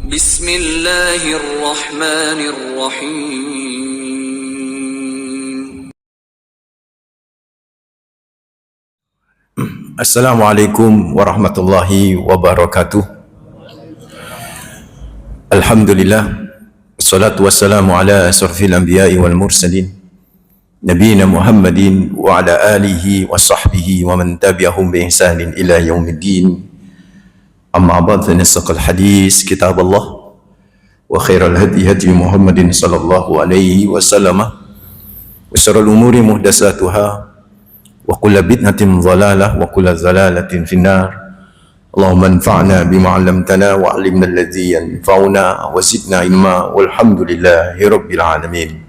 Bismillahirrahmanirrahim. Assalamualaikum warahmatullahi wabarakatuh. Alhamdulillah, wassalatu wassalamu ala asrafil anbiya'i wal mursalin nabiyina Muhammadin wa ala alihi wa sahbihi wa man tabi'ahum bi ihsanin ila yaumiddin. Amma ba'd, fa nasaqal hadis kitab Allah wa khairal hadi hadi Muhammadin sallallahu alaihi wasallam wa syarrul umuri muhdatsatuha wa kullu bid'atin dhalalah wa kullu dhalalatin finnar. Allahumma anfa'na bima 'allamtana wa 'allimna alladhi yanfa'una wa zidna ilma walhamdulillahi rabbil alamin.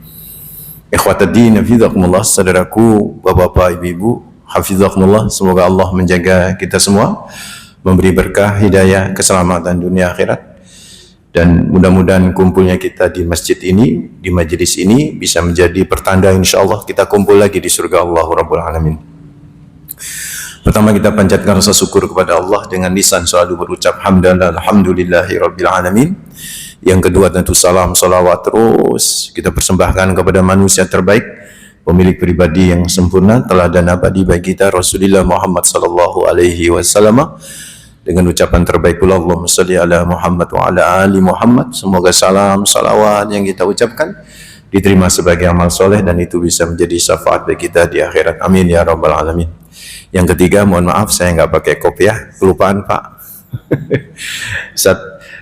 Ikhwatad din, hafizakumullah, saudaraku, bapak-bapak, ibu-ibu, hafizakumullah. Semoga Allah menjaga kita semua, memberi berkah, hidayah, keselamatan dunia akhirat, dan mudah-mudahan kumpulnya kita di masjid ini, di majelis ini, bisa menjadi pertanda insyaallah kita kumpul lagi di surga Allah Rabbul Alamin. Pertama, kita panjatkan rasa syukur kepada Allah dengan lisan selalu berucap hamdalah alhamdulillahi rabbil alamin. Yang kedua, tentu salam salawat terus kita persembahkan kepada manusia terbaik, pemilik pribadi yang sempurna, teladan abadi bagi kita, Rasulullah Muhammad sallallahu alaihi wasallam. Dengan ucapan terbaik pula, Allahumma shalli ala Muhammad wa ala ali Muhammad. Semoga salam salawat yang kita ucapkan diterima sebagai amal soleh dan itu bisa menjadi syafaat bagi kita di akhirat. Amin ya rabbal alamin. Yang ketiga, mohon maaf saya nggak pakai kopiah, kelupaan Pak.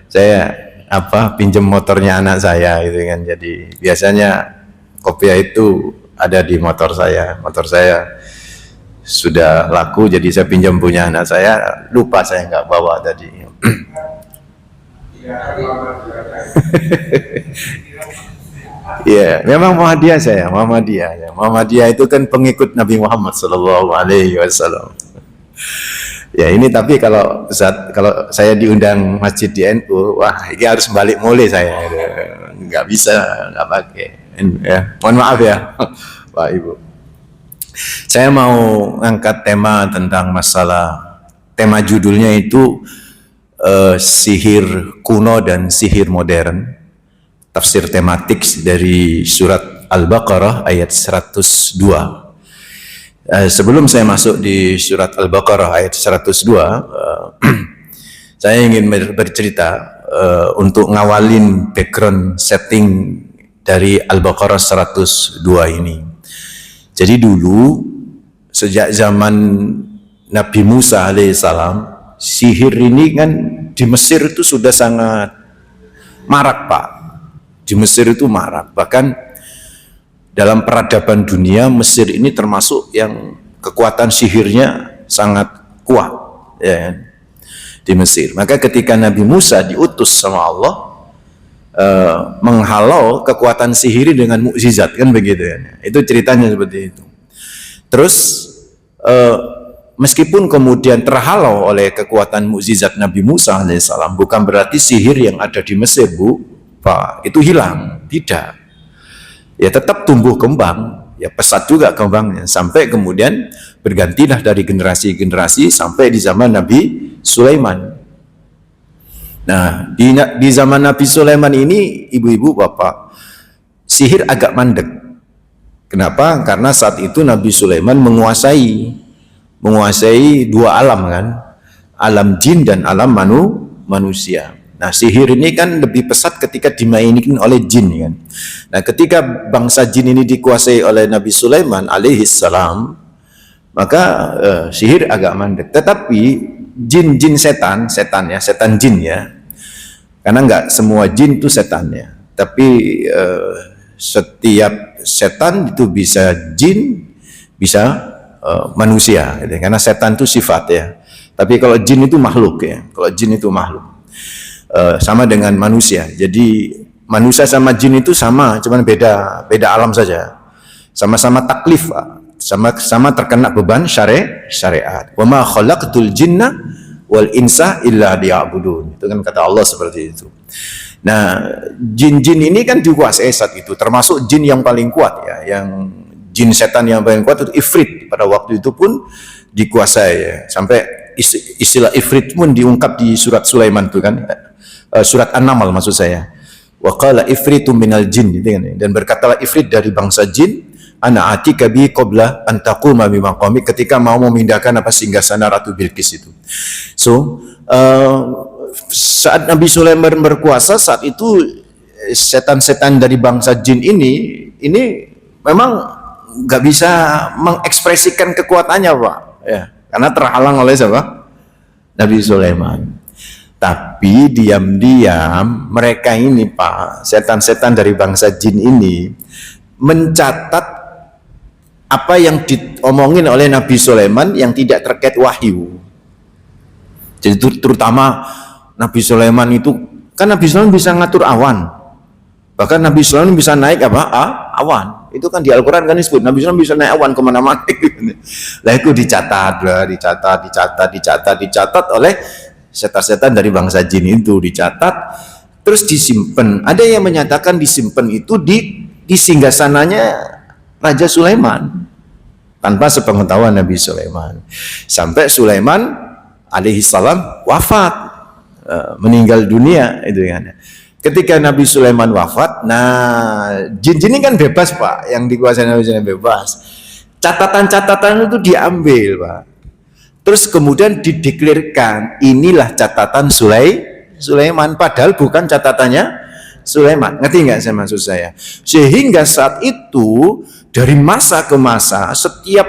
Saya pinjam motornya anak saya gitu kan. Jadi biasanya kopiah itu ada di motor saya. Motor saya sudah laku, jadi saya pinjam punya anak saya. Lupa saya nggak bawa tadi. Ya, memang Muhammadiyah saya, Muhammadiyah. Muhammadiyah itu kan pengikut Nabi Muhammad sallallahu alaihi wasallam. Ya ini, tapi kalau saya diundang masjid di NU, wah ini harus balik mulai saya. Nggak bisa, nggak pakai. Ya, mohon maaf ya, Pak Ibu. Saya mau angkat tema tentang masalah, tema judulnya itu sihir kuno dan sihir modern. Tafsir tematik dari surat Al-Baqarah ayat 102. Sebelum saya masuk di surat Al-Baqarah ayat 102, saya ingin bercerita untuk ngawalin background setting dari Al-Baqarah 102 ini. Jadi dulu, sejak zaman Nabi Musa alaihissalam, sihir ini kan di Mesir itu sudah sangat marak Pak. Di Mesir itu marak, bahkan dalam peradaban dunia Mesir ini termasuk yang kekuatan sihirnya sangat kuat ya, di Mesir. Maka ketika Nabi Musa diutus sama Allah menghalau kekuatan sihir dengan mukjizat, kan begitu ya. Itu ceritanya seperti itu. Terus meskipun kemudian terhalau oleh kekuatan mukjizat Nabi Musa alaihissalam, bukan berarti sihir yang ada di Mesir Pak itu hilang, tidak. Ya tetap tumbuh kembang, ya pesat juga kembangnya, sampai kemudian bergantilah dari generasi-generasi sampai di zaman Nabi Sulaiman. Nah, di zaman Nabi Sulaiman ini, ibu-ibu, bapak, sihir agak mandek. Kenapa? Karena saat itu Nabi Sulaiman menguasai dua alam kan, alam jin dan alam manusia. Nah, sihir ini kan lebih pesat ketika dimainkan oleh jin kan. Nah, ketika bangsa jin ini dikuasai oleh Nabi Sulaiman alaihissalam, maka sihir agak mandek. Tetapi jin setan jin ya. Karena enggak semua jin itu setan ya. Tapi setiap setan itu bisa jin, bisa manusia gitu. Karena setan itu sifat ya. Tapi kalau jin itu makhluk ya. Kalau jin itu makhluk. Sama dengan manusia. Jadi manusia sama jin itu sama, cuman beda alam saja. Sama-sama taklif, sama terkena beban syariat. Wa ma khalaqtul jinna wal insa illa liya'budun. Itu kan kata Allah seperti itu. Nah, jin-jin ini kan dikuasai saat itu, termasuk jin yang paling kuat ya, yang jin setan yang paling kuat itu Ifrit. Pada waktu itu pun dikuasai ya. Sampai istilah Ifrit pun diungkap di surat Sulaiman itu kan. surat An-Naml maksud saya. Wa qala ifritum minal jin, gitu kan. Dan berkatalah ifrit dari bangsa jin, ana atika bi qabla an taquma bi maqami, ketika mau memindahkan singgasana Ratu Bilqis itu. So, saat Nabi Sulaiman berkuasa, saat itu setan-setan dari bangsa jin ini memang nggak bisa mengekspresikan kekuatannya, Pak. Ya, karena terhalang oleh siapa? Nabi Sulaiman. Tapi diam-diam mereka ini, Pak, setan-setan dari bangsa jin ini mencatat apa yang diomongin oleh Nabi Sulaiman yang tidak terkait wahyu. Jadi terutama Nabi Sulaiman itu, kan Nabi Sulaiman bisa ngatur awan. Bahkan Nabi Sulaiman bisa naik awan. Itu kan di Al-Quran kan disebut Nabi Sulaiman bisa naik awan kemana-mana. Lah itu dicatat oleh setan-setan dari bangsa jin itu, dicatat terus disimpan. Ada yang menyatakan disimpan itu di singgasananya Raja Sulaiman tanpa sepengetahuan Nabi Sulaiman, sampai Sulaiman alaihi salam wafat, meninggal dunia itu kan. Ketika Nabi Sulaiman wafat, nah jin-jin ini kan bebas, Pak, yang dikuasai Nabi Sulaiman bebas. Catatan-catatan itu diambil, Pak. Terus kemudian dideklarasikan, inilah catatan Sulaiman, padahal bukan catatannya Sulaiman. Ngerti nggak saya maksud saya? Sehingga saat itu dari masa ke masa setiap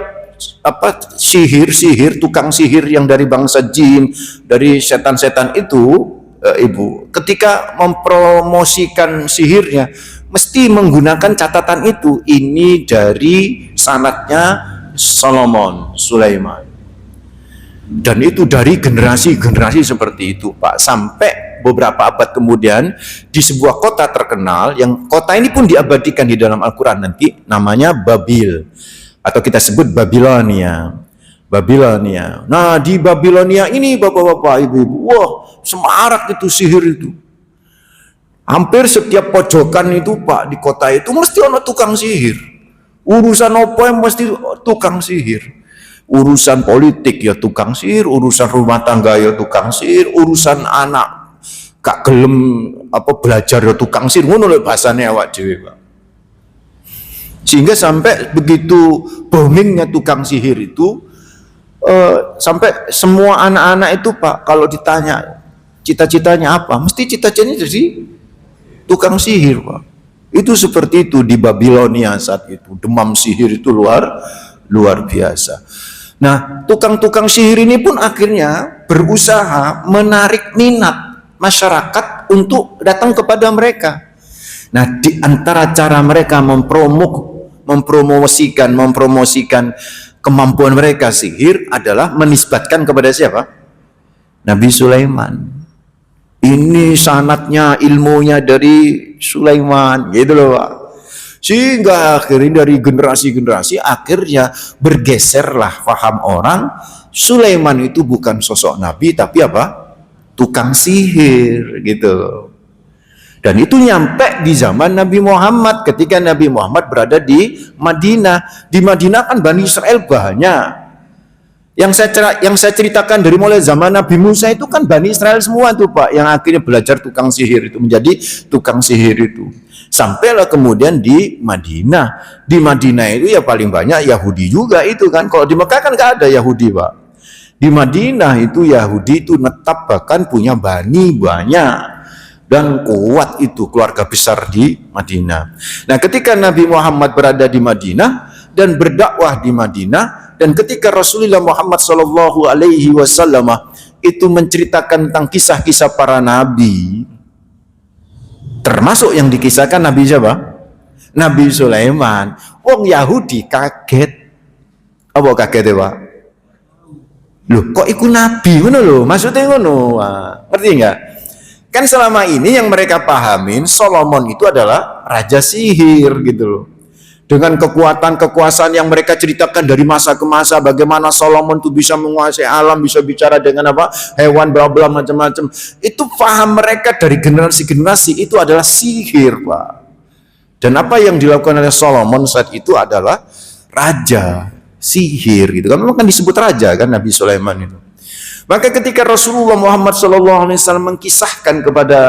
sihir, tukang sihir yang dari bangsa jin, dari setan-setan itu, Ibu, ketika mempromosikan sihirnya mesti menggunakan catatan itu. Ini dari sanadnya Sulaiman. Dan itu dari generasi-generasi seperti itu, Pak, sampai beberapa abad kemudian di sebuah kota terkenal, yang kota ini pun diabadikan di dalam Al-Quran nanti, namanya Babil, atau kita sebut Babilonia. Nah, di Babilonia ini, bapak-bapak, ibu-ibu, wah, semarak itu sihir itu. Hampir setiap pojokan itu, Pak, di kota itu mesti ada tukang sihir. Urusan apa yang mesti tukang sihir. Urusan politik ya tukang sihir, urusan rumah tangga ya tukang sihir, urusan anak gak gelem belajar ya tukang sihir. Ngono lho bahasane awak dhewe, Pak. Sehingga sampai begitu boomingnya tukang sihir itu, sampai semua anak-anak itu, Pak, kalau ditanya cita-citanya apa, mesti cita-citanya jadi tukang sihir, Pak. Itu seperti itu di Babilonia saat itu. Demam sihir itu luar biasa. Nah, tukang-tukang sihir ini pun akhirnya berusaha menarik minat masyarakat untuk datang kepada mereka. Nah, di antara cara mereka mempromosikan kemampuan mereka sihir adalah menisbatkan kepada siapa? Nabi Sulaiman. Ini sanatnya, ilmunya dari Sulaiman, gitu loh, Pak. Sehingga akhirnya dari generasi-generasi akhirnya bergeserlah paham orang, Sulaiman itu bukan sosok Nabi tapi apa? Tukang sihir, gitu. Dan itu nyampe di zaman Nabi Muhammad, ketika Nabi Muhammad berada di Madinah. Di Madinah kan Bani Israel banyak. Yang saya ceritakan dari mulai zaman Nabi Musa itu kan Bani Israel semua tuh, Pak, yang akhirnya belajar tukang sihir itu, menjadi tukang sihir itu. Sampailah kemudian di Madinah. Di Madinah itu ya paling banyak Yahudi juga itu kan. Kalau di Mekah kan nggak ada Yahudi, Pak. Di Madinah itu Yahudi itu netap, bahkan punya bani banyak. Dan kuat itu keluarga besar di Madinah. Nah, ketika Nabi Muhammad berada di Madinah dan berdakwah di Madinah, dan ketika Rasulullah Muhammad SAW itu menceritakan tentang kisah-kisah para nabi, termasuk yang dikisahkan Nabi siapa? Nabi Sulaiman. Wong Yahudi kaget. Apa kaget ya, Pak? Loh, kok ikut nabi ngono lho? Maksudnya ngono. Ngerti enggak? Kan selama ini yang mereka pahamin, Solomon itu adalah raja sihir gitu loh. Dengan kekuasaan yang mereka ceritakan dari masa ke masa, bagaimana Solomon itu bisa menguasai alam, bisa bicara dengan hewan, bla bla macam-macam. Itu paham mereka dari generasi-generasi, itu adalah sihir, Pak. Dan apa yang dilakukan oleh Solomon saat itu adalah raja sihir gitu kan. Memang kan disebut raja kan Nabi Sulaiman itu. Maka ketika Rasulullah Muhammad SAW mengkisahkan kepada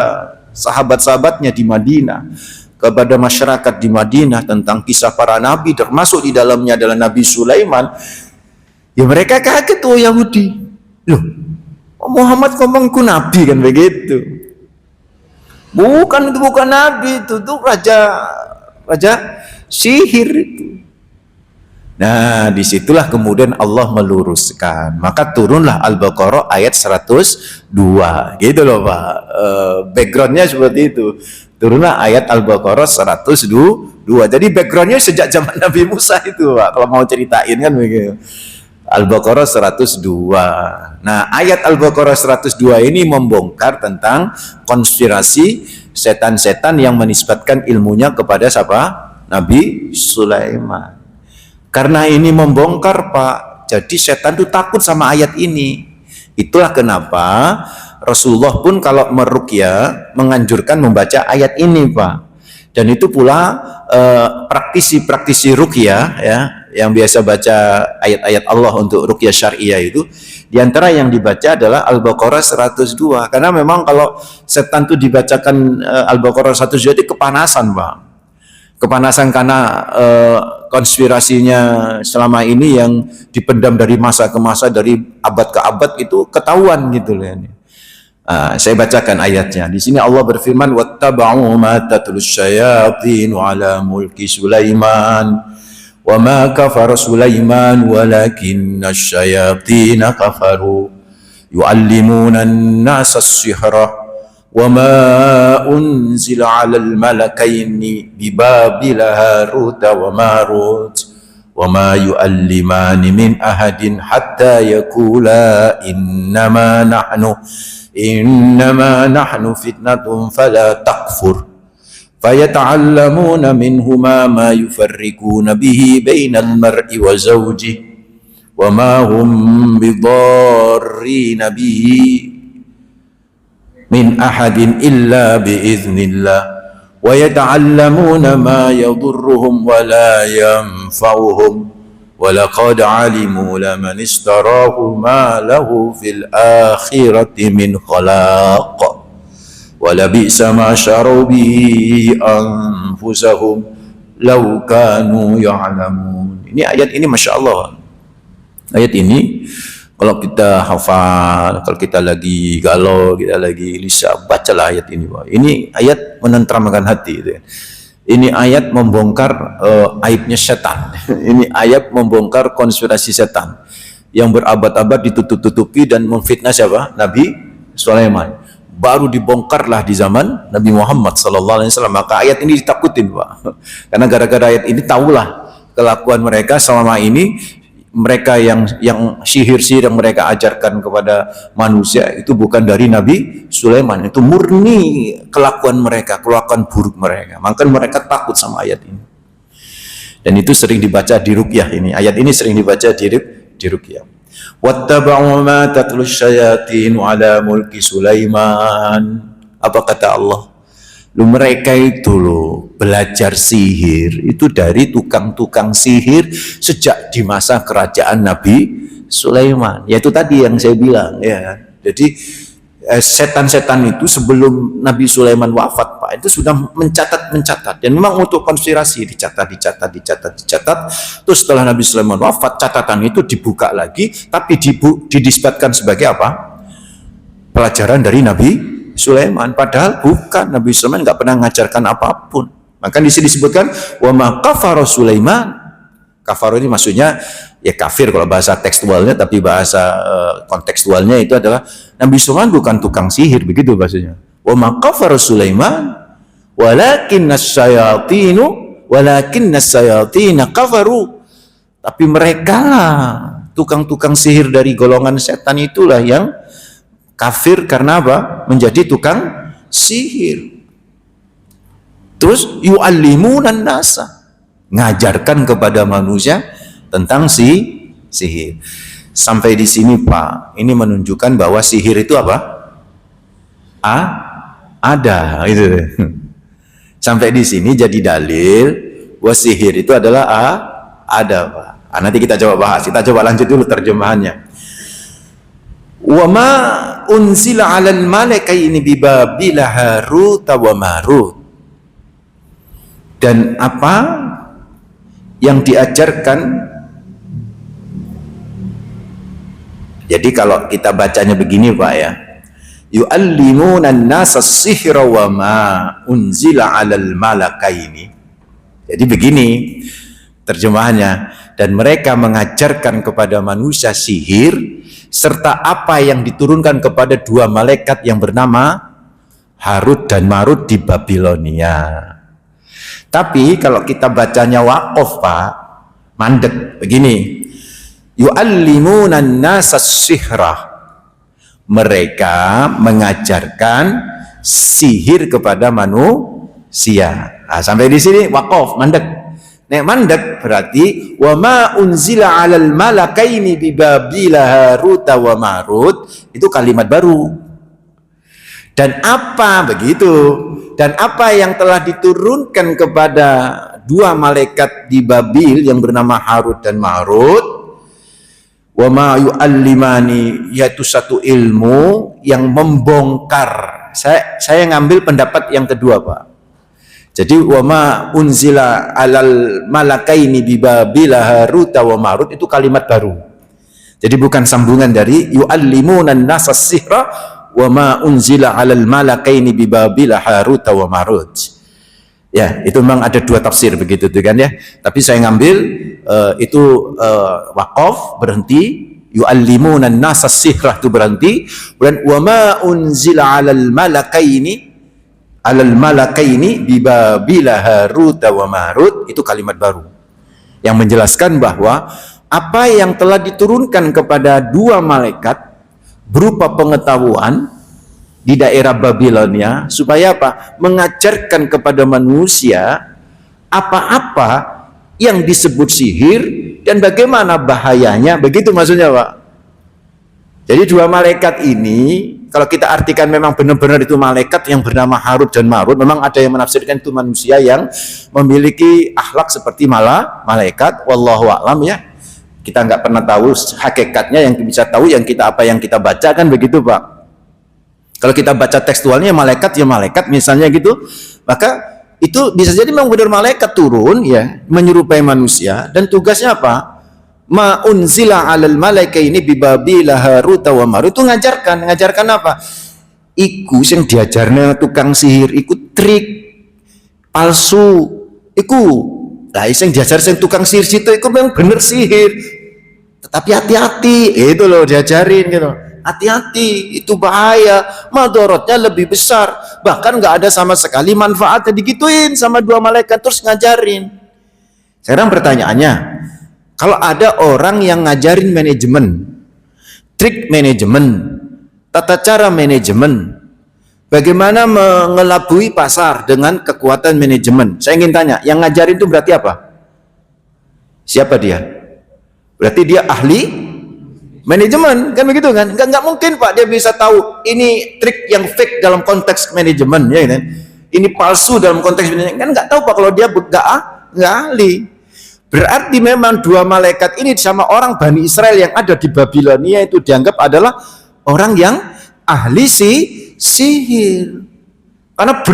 sahabat-sahabatnya di Madinah, kepada masyarakat di Madinah tentang kisah para nabi, termasuk di dalamnya adalah Nabi Sulaiman, ya mereka kaget tuh Yahudi. Loh, Muhammad ngomongku nabi kan begitu? Bukan, itu bukan nabi, itu tuh raja sihir itu. Nah, disitulah kemudian Allah meluruskan. Maka turunlah Al-Baqarah ayat 102. Gitu loh Pak. Backgroundnya seperti itu. Turunlah ayat Al-Baqarah 102. Jadi backgroundnya sejak zaman Nabi Musa itu Pak. Kalau mau ceritain kan begitu. Al-Baqarah 102. Nah, ayat Al-Baqarah 102 ini membongkar tentang konspirasi setan-setan yang menisbatkan ilmunya kepada siapa? Nabi Sulaiman. Karena ini membongkar Pak, jadi setan itu takut sama ayat ini. Itulah kenapa Rasulullah pun kalau meruqyah menganjurkan membaca ayat ini Pak. Dan itu pula praktisi ruqyah ya, yang biasa baca ayat-ayat Allah untuk ruqyah syariah itu, diantara yang dibaca adalah Al-Baqarah 102. Karena memang kalau setan itu dibacakan Al-Baqarah 102 itu kepanasan Pak. Kepanasan karena konspirasinya selama ini yang dipendam dari masa ke masa, dari abad ke abad itu ketahuan gitu loh. Saya bacakan ayatnya. Di sini Allah berfirman, wattaba'u ma tatlus syayatin 'ala mulki Sulaiman wa ma kafara Sulaiman walakinna syayatin kafaru yu'allimuna an-nasa as-sihra وَمَا أُنْزِلَ عَلَى الْمَلَكَيْنِ بِبَابِلَ هَارُوتَ وَمَارُوتَ وَمَا يُعَلِّمَانِ مِنْ أَحَدٍ حَتَّى يَقُولَا إِنَّمَا نَحْنُ فِتْنَةٌ فَلَا تَكْفُرْ فَيَتَعَلَّمُونَ مِنْهُمَا مَا يُفَرِّقُونَ بِهِ بَيْنَ الْمَرْءِ وَزَوْجِهِ وَمَا هُمْ بِضَارِّينَ بِهِ min ahadin illa biiznillah wa yata'allamuna ma yadurruhum wa la yanfa'uhum wa laqad 'alimu laman ishtarahu ma lahu fil akhirati min khalaq wa labisa ma sharu bihi anfusahum law kanu ya'lamun. Ini ayat ini Masya Allah. Ayat ini kalau kita hafal, kalau kita lagi galau, kita lagi gelisah, bacalah ayat ini. Ini ayat menenteramkan hati. Gitu. Ini ayat membongkar aibnya setan. Ini ayat membongkar konspirasi setan yang berabad-abad ditutup-tutupi dan memfitnah siapa? Nabi Sulaiman. Baru dibongkarlah di zaman Nabi Muhammad SAW. Maka ayat ini ditakutin Pak. Karena gara-gara ayat ini tahulah kelakuan mereka selama ini. Mereka yang sihir-sihir yang mereka ajarkan kepada manusia itu bukan dari Nabi Sulaiman, itu murni kelakuan mereka, kelakuan buruk mereka. Maka mereka takut sama ayat ini. Dan itu sering dibaca di ruqyah ini. Ayat ini sering dibaca di ruqyah. Wattaba'u ma tatlus syayatin 'ala mulki Sulaiman. Apa kata Allah? Mereka itu loh belajar sihir itu dari tukang-tukang sihir sejak di masa kerajaan Nabi Sulaiman. Yaitu tadi yang saya bilang ya. Jadi setan-setan itu sebelum Nabi Sulaiman wafat Pak itu sudah mencatat dan memang untuk konspirasi dicatat. Terus setelah Nabi Sulaiman wafat catatan itu dibuka lagi tapi didisbatkan sebagai apa? Pelajaran dari Nabi Sulaiman, padahal bukan. Nabi Sulaiman nggak pernah mengajarkan apapun. Maka di sini disebutkan wa ma kafara Sulaiman. Kafar ini maksudnya ya kafir kalau bahasa tekstualnya, tapi bahasa kontekstualnya itu adalah Nabi Sulaiman bukan tukang sihir, begitu bahasanya. Wa ma kafara Sulaiman walakinnas sayatina kafaru. Tapi mereka tukang-tukang sihir dari golongan setan itulah yang kafir karena apa? Menjadi tukang sihir. Terus yu'allimunan nasa, ngajarkan kepada manusia tentang sihir. Sampai di sini Pak, ini menunjukkan bahwa sihir itu apa? Ada itu. Sampai di sini jadi dalil bahwa sihir itu adalah ada Pak. Nanti kita coba bahas. Kita coba lanjut dulu terjemahannya. Wa ma unzila 'alal malakaini bi Babila Harut wa Marut. Dan apa yang diajarkan. Jadi kalau kita bacanya begini Pak ya, yu'allimuna an-nasa as-sihra wa ma unzila 'alal malakaini. Jadi begini terjemahannya, dan mereka mengajarkan kepada manusia sihir serta apa yang diturunkan kepada dua malaikat yang bernama Harut dan Marut di Babilonia. Tapi kalau kita bacanya waqaf Pak, mandek begini, yu'allimuna an-nasa as-sihra, mereka mengajarkan sihir kepada manusia. Nah, sampai di sini waqaf, mandek. Nek mandek berarti wa ma unzila 'alal malakaini bi Babila Harut wa Marut, itu kalimat baru. Dan apa begitu? Dan apa yang telah diturunkan kepada dua malaikat di Babil yang bernama Harut dan Marut, wa ma yu'allimani, yaitu satu ilmu yang membongkar. Saya ngambil pendapat yang kedua Pak. Jadi wa ma unzila 'alal malakaini bi Babila Harut wa Marut itu kalimat baru. Jadi bukan sambungan dari yu'allimuna an-nasa as-sihra wa ma unzila 'alal malakaini bi Babila Harut wa Marut. Ya, itu memang ada dua tafsir begitu tuh kan ya. Tapi saya ngambil itu waqaf, berhenti. Yu'allimuna an-nasa as-sihra itu berhenti. Dan wa ma unzila 'alal malakaini bi Babila Harut wa Marut, itu kalimat baru yang menjelaskan bahwa apa yang telah diturunkan kepada dua malaikat berupa pengetahuan di daerah Babilonia, supaya apa? Mengajarkan kepada manusia apa-apa yang disebut sihir dan bagaimana bahayanya, begitu maksudnya Pak. Jadi dua malaikat ini, kalau kita artikan memang benar-benar itu malaikat yang bernama Harut dan Marut, memang ada yang menafsirkan itu manusia yang memiliki akhlak seperti malaikat, wallahu a'lam ya. Kita nggak pernah tahu hakikatnya, yang bisa tahu yang kita apa yang kita baca kan begitu Pak. Kalau kita baca tekstualnya malaikat ya malaikat misalnya gitu, maka itu bisa jadi memang benar malaikat turun ya menyerupai manusia, dan tugasnya apa? Ma unzila 'alal malakaini bi Babila Harut wa Marut, itu ngajarkan apa? Iku sing diajarne tukang sihir iku trik palsu iku. Lah sing diajar sing tukang sihir situ iku memang bener sihir. Tetapi hati-hati, itu loh diajarin gitu. Hati-hati, itu bahaya, madorotnya lebih besar. Bahkan nggak ada sama sekali manfaatnya, digituin sama dua malaikat terus ngajarin. Sekarang pertanyaannya, kalau ada orang yang ngajarin manajemen, trik manajemen, tata cara manajemen, bagaimana mengelabui pasar dengan kekuatan manajemen, saya ingin tanya, yang ngajarin itu berarti apa? Siapa dia? Berarti dia ahli manajemen, kan begitu kan? Nggak mungkin Pak dia bisa tahu ini trik yang fake dalam konteks manajemen, ya kan? Ini palsu dalam konteks manajemen, kan nggak tahu Pak kalau dia nggak ahli. Berarti memang dua malaikat ini sama orang Bani Israel yang ada di Babilonia itu dianggap adalah orang yang ahli sihir. Karena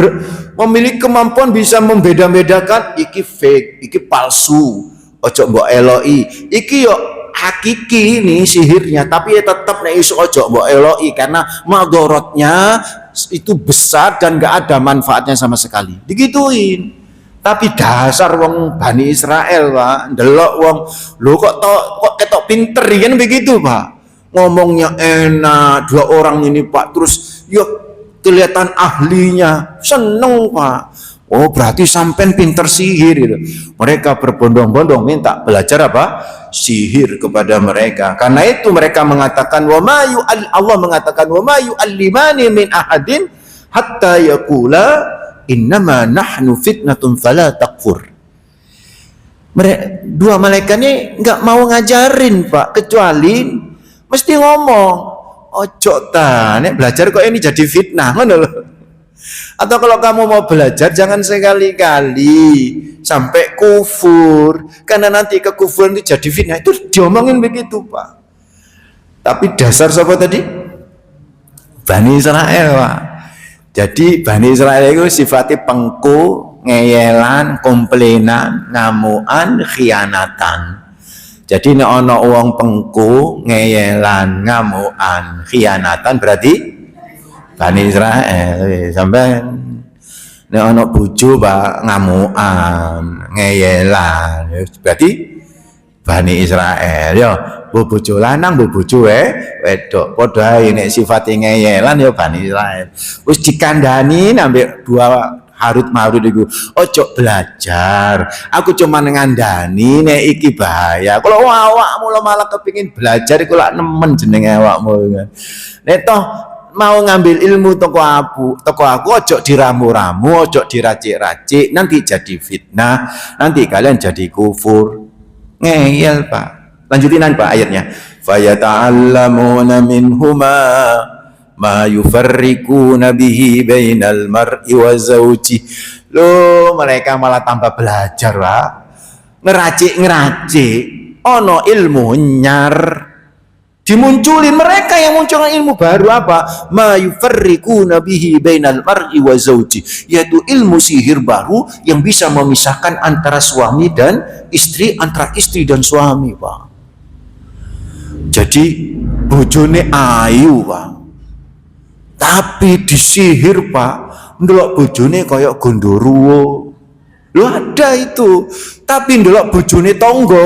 memiliki kemampuan bisa membeda-bedakan iki fake, iki palsu, ojo mbok eloi, iki yo hakiki ini sihirnya, tapi ya tetap nek iso ojo mbok eloi karena madorotnya itu besar dan gak ada manfaatnya sama sekali. Digituin. Tapi dasar wong Bani Israel Pak, ndelok wong lho kok ketok pinter kan begitu Pak. Ngomongnya enak, dua orang ini Pak, terus yuk kelihatan ahlinya, seneng Pak. Oh berarti sampean pinter sihir gitu. Mereka berbondong-bondong minta belajar apa? Sihir kepada mereka. Karena itu mereka mengatakan Allah mengatakan wa ma yu'allimani min ahadin hatta yaqula innama nahnu fitnatun fala takfur. Dua malaikat ini nggak mau ngajarin Pak, kecuali mesti ngomong ojo ta nek belajar kok ini jadi fitnah ngono loh. Atau kalau kamu mau belajar jangan sekali-kali sampai kufur, karena nanti kekufuran itu jadi fitnah. Itu diomongin begitu Pak. Tapi dasar siapa tadi? Bani Israel, Pak. Jadi Bani Israel itu sifatnya pengku, ngeyelan, komplainan, ngamuan, khianatan. Jadi nek ana wong pengku, ngeyelan, ngamuan, khianatan berarti Bani Israel. Sampai nek ana bojo Pak ngamuan, ngeyelan, berarti Bani Israel. Ya, bojo lanang, bojo wedok. Padha ae nek sifate ngeyelan ya Bani Israel. Wis dikandhani ambek dua Harut Marut iku, ojo belajar. Aku cuma ngandani nek iki bahaya. Kalau awakmu malah kepingin belajar iku lak nemen jenenge awakmu. Nek toh mau ngambil ilmu toko aku ojo diramu-ramu, ojo diracik-racik, nanti jadi fitnah, nanti kalian jadi kufur. Ngeyel Pak. Lanjutin Pak ayatnya. Fayata'allamuna minhuma ma yufarriquna bihi bainal mar'i wa zawji. Loh, mereka malah tambah belajar, Pak. Ngeracik ono ilmu nyar. Dimunculin mereka yang munculkan ilmu baru apa? Ma yufarriquna bihi bainal mar'i wa zawji, yaitu ilmu sihir baru yang bisa memisahkan antara suami dan istri, antara istri dan suami, Pak. Jadi bojone ayu, Pak. Tapi disihir, Pak. Ndelok bojone kayak gondoruwo. Lho ada itu. Tapi ndelok bojone tonggo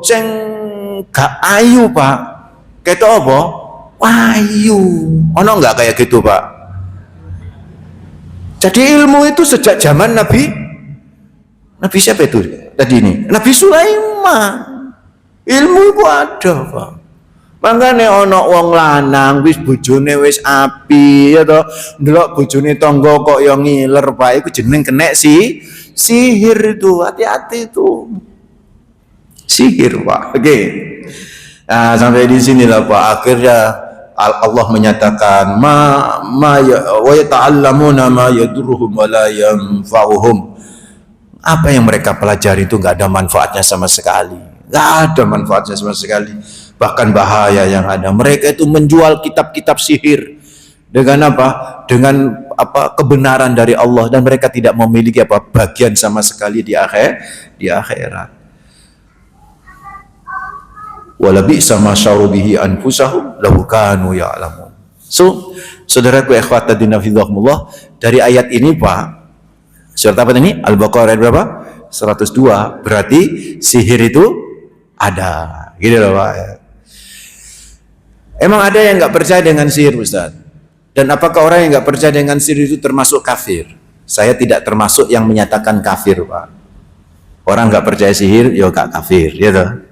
sing gak ayu, Pak. Ketok apa? Wahyu. Ono enggak kayak gitu, Pak? Jadi ilmu itu sejak zaman Nabi siapa itu tadi ini? Nabi Sulaiman. Ilmu itu ada, Pak. Makanya ono wong lanang wis bojone wis api ya toh, ndelok bojone tangga kok ya ngiler, Pak. Iku jeneng kena sihir itu. Hati-hati itu. Sihir, Pak. Oke. Nah, sampai di sinilah Pak, akhirnya Allah menyatakan wa yata'allamuna ma yadurruhum wa la yanfa'uhum. Apa yang mereka pelajari itu enggak ada manfaatnya sama sekali. Enggak ada manfaatnya sama sekali. Bahkan bahaya yang ada. Mereka itu menjual kitab-kitab sihir dengan apa? Dengan apa? Kebenaran dari Allah, dan mereka tidak memiliki apa? Bagian sama sekali di akhirat. Walabi sama syaurubihi anfusahum lahu kanu ya'lamun. So, saudaraku ikhwata dinafidhahumullah, dari ayat ini Pak, surat apa ini? Al-Baqarah ayat berapa? 102. Berarti sihir itu ada. Gitu loh, Pak. Emang ada yang nggak percaya dengan sihir, Ustaz? Dan apakah orang yang nggak percaya dengan sihir itu termasuk kafir? Saya tidak termasuk yang menyatakan kafir, Pak. Orang nggak percaya sihir, ya nggak kafir, gitu.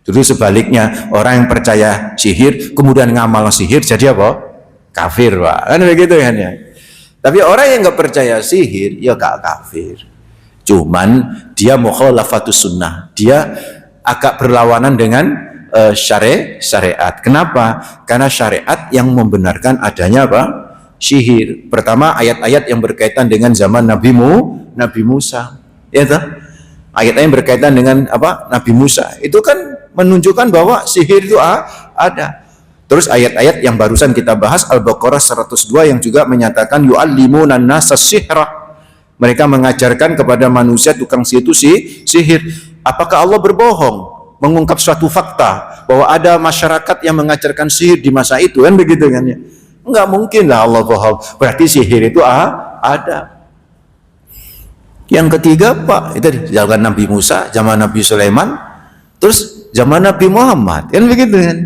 Dulu sebaliknya, orang yang percaya sihir kemudian ngamal sihir jadi apa? Kafir, Pak. Kan begitu kan ya. Tapi orang yang nggak percaya sihir ya nggak kafir. Cuman dia mukhalafatus sunnah. Dia agak berlawanan dengan syariat. Kenapa? Karena syariat yang membenarkan adanya apa? Sihir. Pertama, ayat-ayat yang berkaitan dengan zaman Nabi Musa. Ya toh? Ayat-ayat yang berkaitan dengan apa? Nabi Musa. Itu kan menunjukkan bahwa sihir itu ada. Terus ayat-ayat yang barusan kita bahas Al-Baqarah 102 yang juga menyatakan yu'allimunan nasa sihra. Mereka mengajarkan kepada manusia tukang sihir itu sihir. Apakah Allah berbohong mengungkap suatu fakta bahwa ada masyarakat yang mengajarkan sihir di masa itu, kan begitu kan ya? Enggak mungkin lah Allah bohong. Berarti sihir itu ada. Yang ketiga, Pak, itu zaman Nabi Musa, zaman Nabi Sulaiman, terus zaman Nabi Muhammad, kan begitu kan?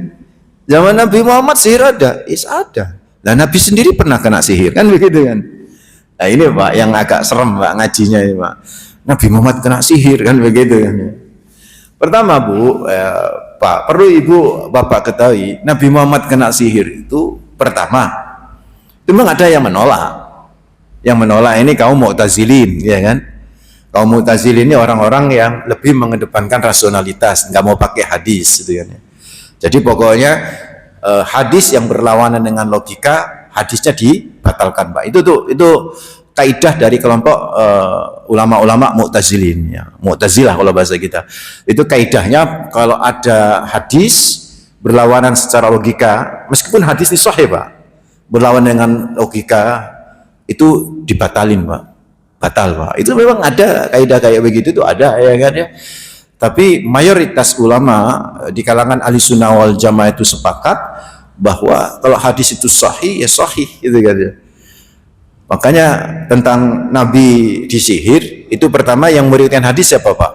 Zaman Nabi Muhammad sihir ada, ada. Nah, Nabi sendiri pernah kena sihir, kan begitu kan? Nah, ini Pak yang agak serem Pak ngajinya ini, Pak. Nabi Muhammad kena sihir, kan begitu kan? Pertama, Bu, Pak, perlu Ibu Bapak ketahui, Nabi Muhammad kena sihir itu pertama, memang ada yang menolak. Yang menolak ini kaum Mu'tazilin, ya kan? Kaum Mu'tazilin ini orang-orang yang lebih mengedepankan rasionalitas, nggak mau pakai hadis, gitu kan? Jadi pokoknya hadis yang berlawanan dengan logika, hadisnya dibatalkan, Pak. Itu kaidah dari kelompok ulama-ulama Mu'tazilin, ya. Mu'tazilah kalau bahasa kita. Itu kaidahnya kalau ada hadis berlawanan secara logika, meskipun hadis ini sahih, Pak. berlawan dengan logika, itu dibatalin Pak, batal Pak. Itu memang ada kaidah kayak begitu, itu ada ya kan ya. Tapi mayoritas ulama di kalangan ahli sunnah wal jamaah itu sepakat bahwa kalau hadis itu sahih ya sahih gitu kan ya. Makanya tentang Nabi disihir itu pertama yang meriwayatkan hadis siapa Pak?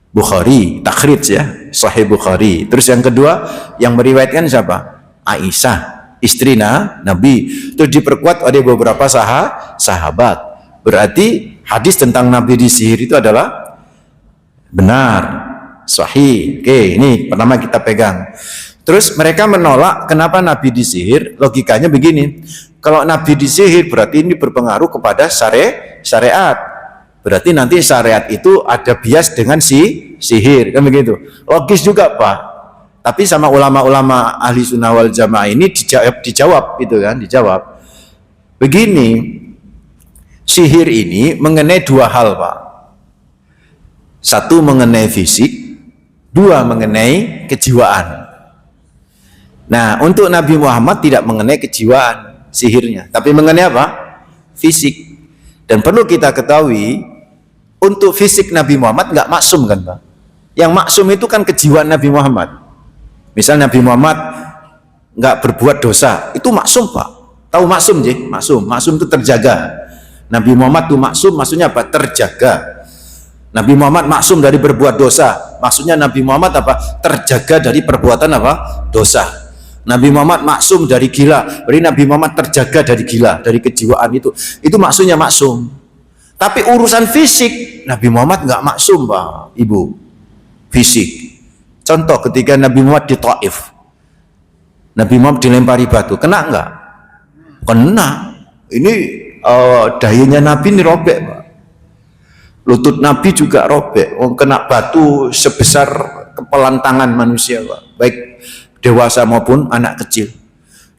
Bukhari, takhrij ya, Sahih Bukhari. Terus yang kedua yang meriwayatkan siapa? Aisyah, istri Nabi. Terus diperkuat oleh beberapa sahabat. Berarti hadis tentang Nabi disihir itu adalah benar, sahih. Oke, ini pertama kita pegang. Terus mereka menolak kenapa Nabi disihir. Logikanya begini, kalau Nabi disihir berarti ini berpengaruh kepada syariat. Berarti nanti syariat itu ada bias dengan sihir, kan begitu. Logis juga Pak. Tapi sama ulama-ulama ahli sunnah wal jamaah ini dijawab gitu kan, dijawab. Begini, sihir ini mengenai dua hal Pak. Satu mengenai fisik, dua mengenai kejiwaan. Nah, untuk Nabi Muhammad tidak mengenai kejiwaan sihirnya, tapi mengenai apa? Fisik. Dan perlu kita ketahui, untuk fisik Nabi Muhammad nggak maksum kan Pak? Yang maksum itu kan kejiwaan Nabi Muhammad. Misal Nabi Muhammad nggak berbuat dosa, itu maksum Pak. Tahu maksum sih? Maksum itu terjaga. Nabi Muhammad itu maksum, maksudnya apa? Terjaga. Nabi Muhammad maksum dari berbuat dosa, maksudnya Nabi Muhammad apa? Terjaga dari perbuatan apa? Dosa. Nabi Muhammad maksum dari gila, berarti Nabi Muhammad terjaga dari gila, dari kejiwaan itu maksudnya maksum. Tapi urusan fisik Nabi Muhammad nggak maksum Pak, Ibu. Fisik. Contoh ketika Nabi Muhammad di Taif, Nabi Muhammad dilempari batu, kena nggak? Kena. Ini dahinya Nabi ini robek Pak. Lutut Nabi juga robek, kena batu sebesar kepalan tangan manusia Pak, baik dewasa maupun anak kecil.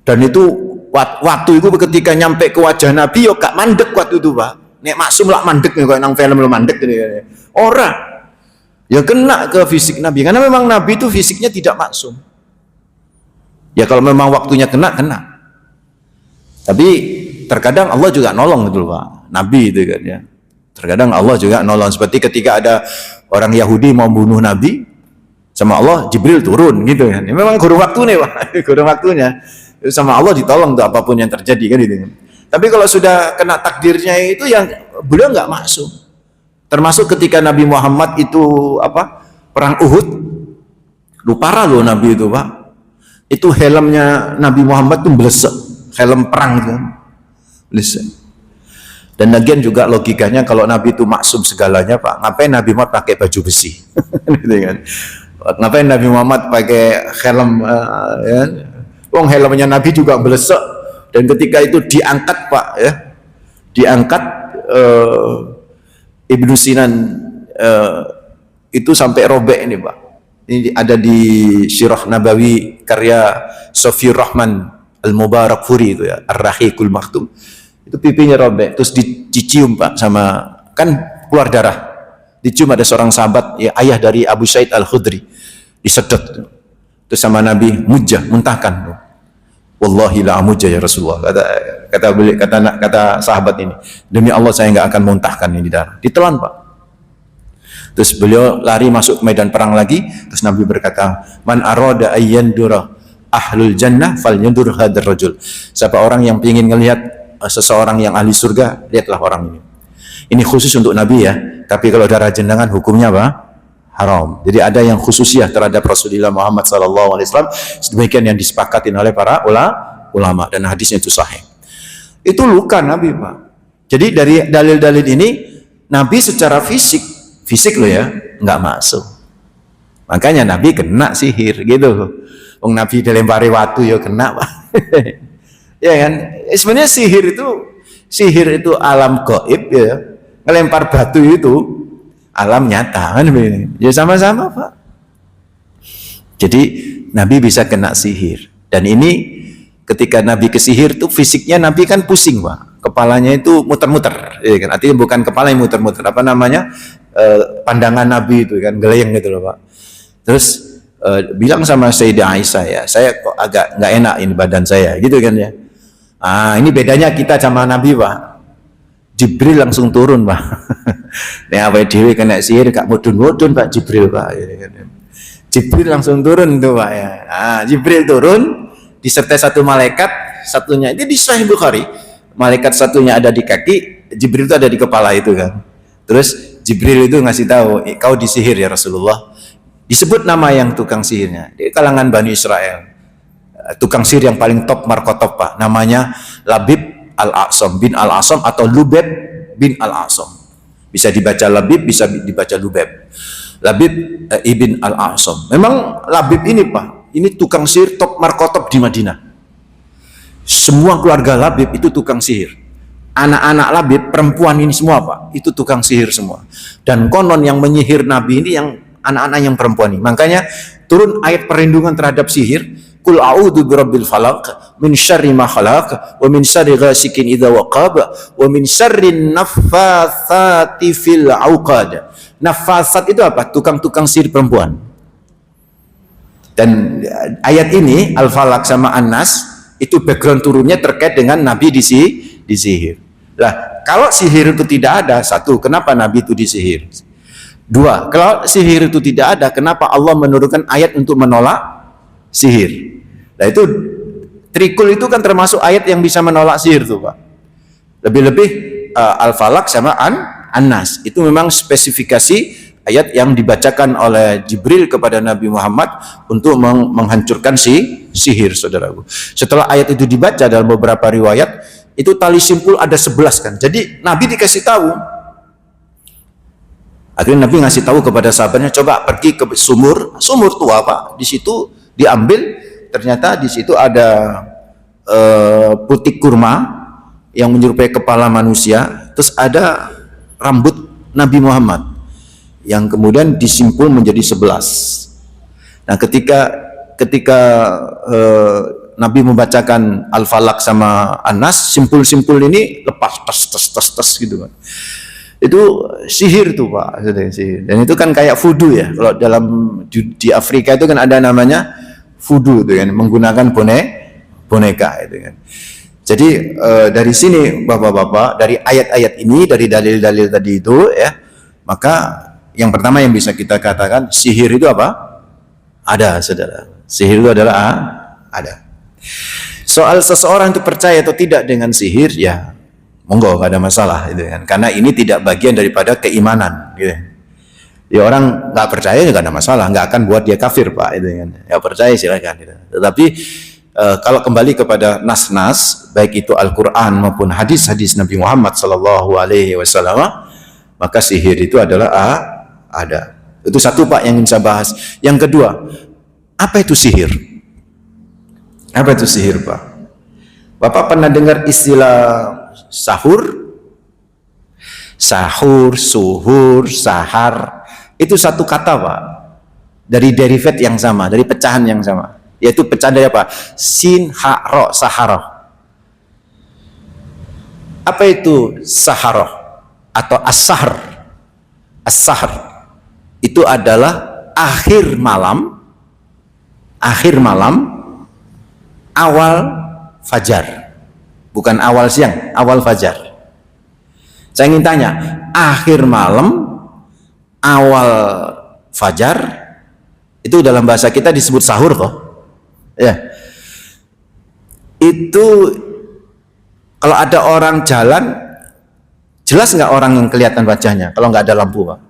Dan itu waktu itu ketika nyampe ke wajah Nabi, yo gak mandek waktu itu Pak. Nek maksum lah mandek nih, kayak nang film lo mandek gitu. Orang, ya kena ke fisik Nabi, karena memang Nabi itu fisiknya tidak maksum. Ya kalau memang waktunya kena. Tapi terkadang Allah juga nolong gitu Pak, Nabi itu kan ya. Terkadang Allah juga nolong, seperti ketika ada orang Yahudi mau bunuh Nabi, sama Allah Jibril turun gitu kan. Memang kurang waktu nih Pak, kurang waktunya. Sama Allah ditolong tuh apapun yang terjadi kan gitu. Tapi kalau sudah kena takdirnya itu yang beliau nggak maksum. Termasuk ketika Nabi Muhammad itu apa? Perang Uhud. Lu parah loh Nabi itu Pak. Itu helmnya Nabi Muhammad tuh blesek, helm perang itu. Blesek. Dan lagian juga logikanya kalau Nabi itu maksum segalanya Pak, ngapain Nabi Muhammad pakai baju besi? Gitu kan. Ngapain Nabi Muhammad pakai helm ya? Wong helmnya Nabi juga belesek, dan ketika itu diangkat Pak ya, diangkat Ibnu Sinan itu sampai robek ini Pak. Ini ada di Sirah Nabawi karya Sofiur Rahman Al-Mubarakfuri itu ya, Ar-Rahiqul Maktum. Itu pipinya robek, terus dicium Pak, sama kan keluar darah, dicium ada seorang sahabat ya, ayah dari Abu Sa'id Al-Khudri, disedot terus sama Nabi, mujah, muntahkan. Wallahi la amujah ya Rasulullah, kata sahabat ini, demi Allah saya nggak akan muntahkan ini darah. Ditelan Pak. Terus beliau lari masuk ke medan perang lagi, terus Nabi berkata, man arada ayyandura ahlul jannah falyandur hadar rajul. Siapa orang yang ingin melihat seseorang yang ahli surga, lihatlah orang ini. Ini khusus untuk Nabi ya, tapi kalau darah jenengan hukumnya apa? Haram. Jadi ada yang khususiyah terhadap Rasulullah Muhammad SAW, demikian yang disepakatin oleh para ulama, dan hadisnya itu sahih. Itu luka Nabi Pak. Jadi dari dalil-dalil ini Nabi secara fisik loh ya, nggak masuk. Makanya Nabi kena sihir gitu. Wong Nabi dilempari watu ya kena Pak. Ya kan? Sebenarnya sihir itu alam gaib ya. Ngelempar batu itu alam nyata kan, ya sama-sama Pak. Jadi Nabi bisa kena sihir, dan ini ketika Nabi kesihir tuh fisiknya Nabi kan pusing Pak, kepalanya itu muter-muter, ya kan? Artinya bukan kepala yang muter-muter, apa namanya, pandangan Nabi itu kan geleng gitu loh Pak. Terus bilang sama Sayyidah Aisyah, ya saya kok agak nggak enak ini badan saya gitu kan ya. Ini bedanya kita sama Nabi, Pak. Jibril langsung turun, Pak. Nek awake dhewe kena sihir gak mudun-mudun, Pak, Jibril, Pak. Jibril langsung turun tuh, Pak ya. Jibril turun disertai satu malaikat, satunya itu di Sahih Bukhari. Malaikat satunya ada di kaki, Jibril itu ada di kepala itu kan. Terus Jibril itu ngasih tahu, kau disihir ya Rasulullah. Disebut nama yang tukang sihirnya di kalangan Bani Israel. Tukang sihir yang paling top markotop, Pak. Namanya Labib Al-A'sam bin Al-A'sam atau Lubeb bin Al-A'sam. Bisa dibaca Labib, bisa dibaca Lubeb. Labib ibn Al-A'sam. Memang Labib ini, Pak, ini tukang sihir top markotop di Madinah. Semua keluarga Labib itu tukang sihir. Anak-anak Labib, perempuan ini semua, Pak, itu tukang sihir semua. Dan konon yang menyihir Nabi ini yang anak-anak yang perempuan ini. Makanya turun ayat perlindungan terhadap sihir. Qul a'udzu birabbil falaq min syarri ma khalaq wa min syarri ghasikin idza waqab wa min syarri naffatsati fil 'uqad. Nafasat itu apa? Tukang-tukang sihir perempuan. Dan ayat ini Al-Falaq sama An-Nas itu background turunnya terkait dengan Nabi disihir. Lah, kalau sihir itu tidak ada, satu, kenapa Nabi itu disihir? Dua, kalau sihir itu tidak ada, kenapa Allah menurunkan ayat untuk menolak sihir? Nah itu trikul itu kan termasuk ayat yang bisa menolak sihir tuh, Pak. Lebih-lebih Al-Falaq sama An-Nas itu memang spesifikasi ayat yang dibacakan oleh Jibril kepada Nabi Muhammad untuk menghancurkan sihir, saudaraku. Setelah ayat itu dibaca dalam beberapa riwayat, itu tali simpul ada 11 kan. Jadi Nabi dikasih tahu. Akhirnya Nabi ngasih tahu kepada sahabatnya, coba pergi ke sumur tua, Pak. Di situ diambil, ternyata di situ ada putik kurma yang menyerupai kepala manusia, terus ada rambut Nabi Muhammad yang kemudian disimpul menjadi 11. Nah, ketika Nabi membacakan Al-Falaq sama An-Nas, simpul-simpul ini lepas tes gitu kan. Itu sihir tuh, Pak. Dan itu kan kayak voodoo ya. Kalau dalam di Afrika itu kan ada namanya voodoo itu kan, menggunakan boneka itu kan. Jadi dari sini Bapak-bapak, dari ayat-ayat ini, dari dalil-dalil tadi itu ya, maka yang pertama yang bisa kita katakan sihir itu apa? Ada, saudara. Sihir itu adalah ada. Soal seseorang itu percaya atau tidak dengan sihir, ya monggo, gak ada masalah gitu kan. Karena ini tidak bagian daripada keimanan gitu. Ya orang nggak percaya juga ada masalah, nggak akan buat dia kafir, Pak, itu kan. Ya percaya silakan gitu. Tetapi kalau kembali kepada nas-nas, baik itu Al-Qur'an maupun hadis-hadis Nabi Muhammad sallallahu alaihi wasallam, maka sihir itu adalah ada. Itu satu, Pak, yang ingin saya bahas. Yang kedua, apa itu sihir? Apa itu sihir, Pak? Bapak pernah dengar istilah sahur? Sahur, suhur, sahar, itu satu kata, Pak, dari derivat yang sama, dari pecahan yang sama, yaitu pecahan dari apa? Sin, ha, ro, saharoh. Apa itu saharoh atau as-sahr? As-sahr itu adalah akhir malam, awal fajar, bukan awal siang, awal fajar. Saya ingin tanya, akhir malam, awal fajar, itu dalam bahasa kita disebut sahur toh? Ya. Itu kalau ada orang jalan, jelas nggak orang yang kelihatan wajahnya kalau nggak ada lampu, Pak?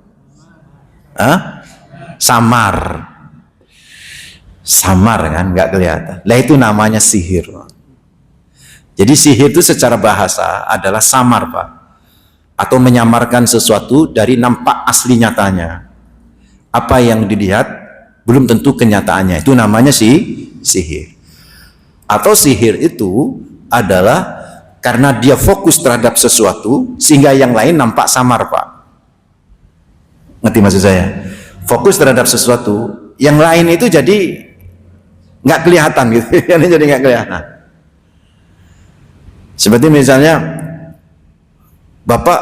Samar kan, nggak kelihatan. Lah itu namanya sihir, Pak. Jadi sihir itu secara bahasa adalah samar, Pak, atau menyamarkan sesuatu dari nampak asli nyatanya. Apa yang dilihat belum tentu kenyataannya. Itu namanya sihir. Atau sihir itu adalah karena dia fokus terhadap sesuatu sehingga yang lain nampak samar, Pak. Ngerti maksud saya? Fokus terhadap sesuatu, yang lain itu jadi nggak kelihatan gitu. Jadi nggak kelihatan. Seperti misalnya Bapak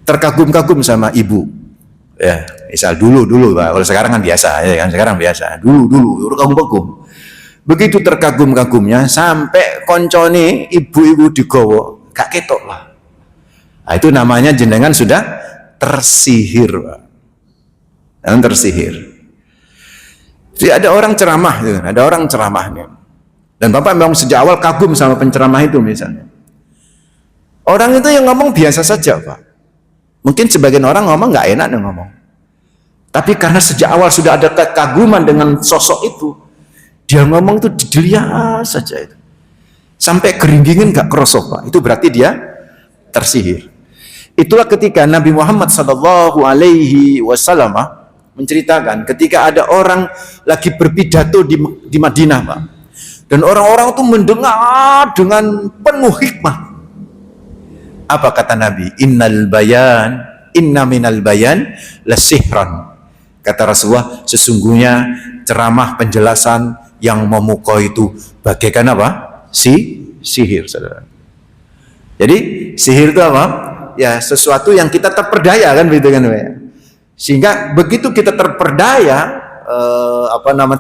terkagum-kagum sama ibu, ya misal dulu Pak. Kalau sekarang kan biasa, ya kan, sekarang biasa. Dulu terkagum-kagum. Begitu terkagum-kagumnya sampai koncone ibu-ibu digowo, gak ketok lah. Nah, itu namanya jenengan sudah tersihir, Pak. Dan tersihir. Jadi ada orang ceramah, ada orang ceramahnya. Dan Bapak memang sejak awal kagum sama penceramah itu misalnya. Orang itu yang ngomong biasa saja, Pak. Mungkin sebagian orang ngomong nggak enak nih ngomong. Tapi karena sejak awal sudah ada kekaguman dengan sosok itu, dia ngomong tuh dilihat saja itu. Sampai keringingin gak kerosok, Pak. Itu berarti dia tersihir. Itulah ketika Nabi Muhammad SAW menceritakan ketika ada orang lagi berpidato di Madinah, Pak. Dan orang-orang itu mendengar dengan penuh hikmah. Apa kata Nabi? Inna minal bayan lasihran. Kata Rasulullah, sesungguhnya ceramah penjelasan yang memukau itu bagaikan apa? Sihir, saudara. Jadi sihir itu apa? Ya sesuatu yang kita terperdaya kan, begitu kan, ya. Sehingga begitu kita terperdaya,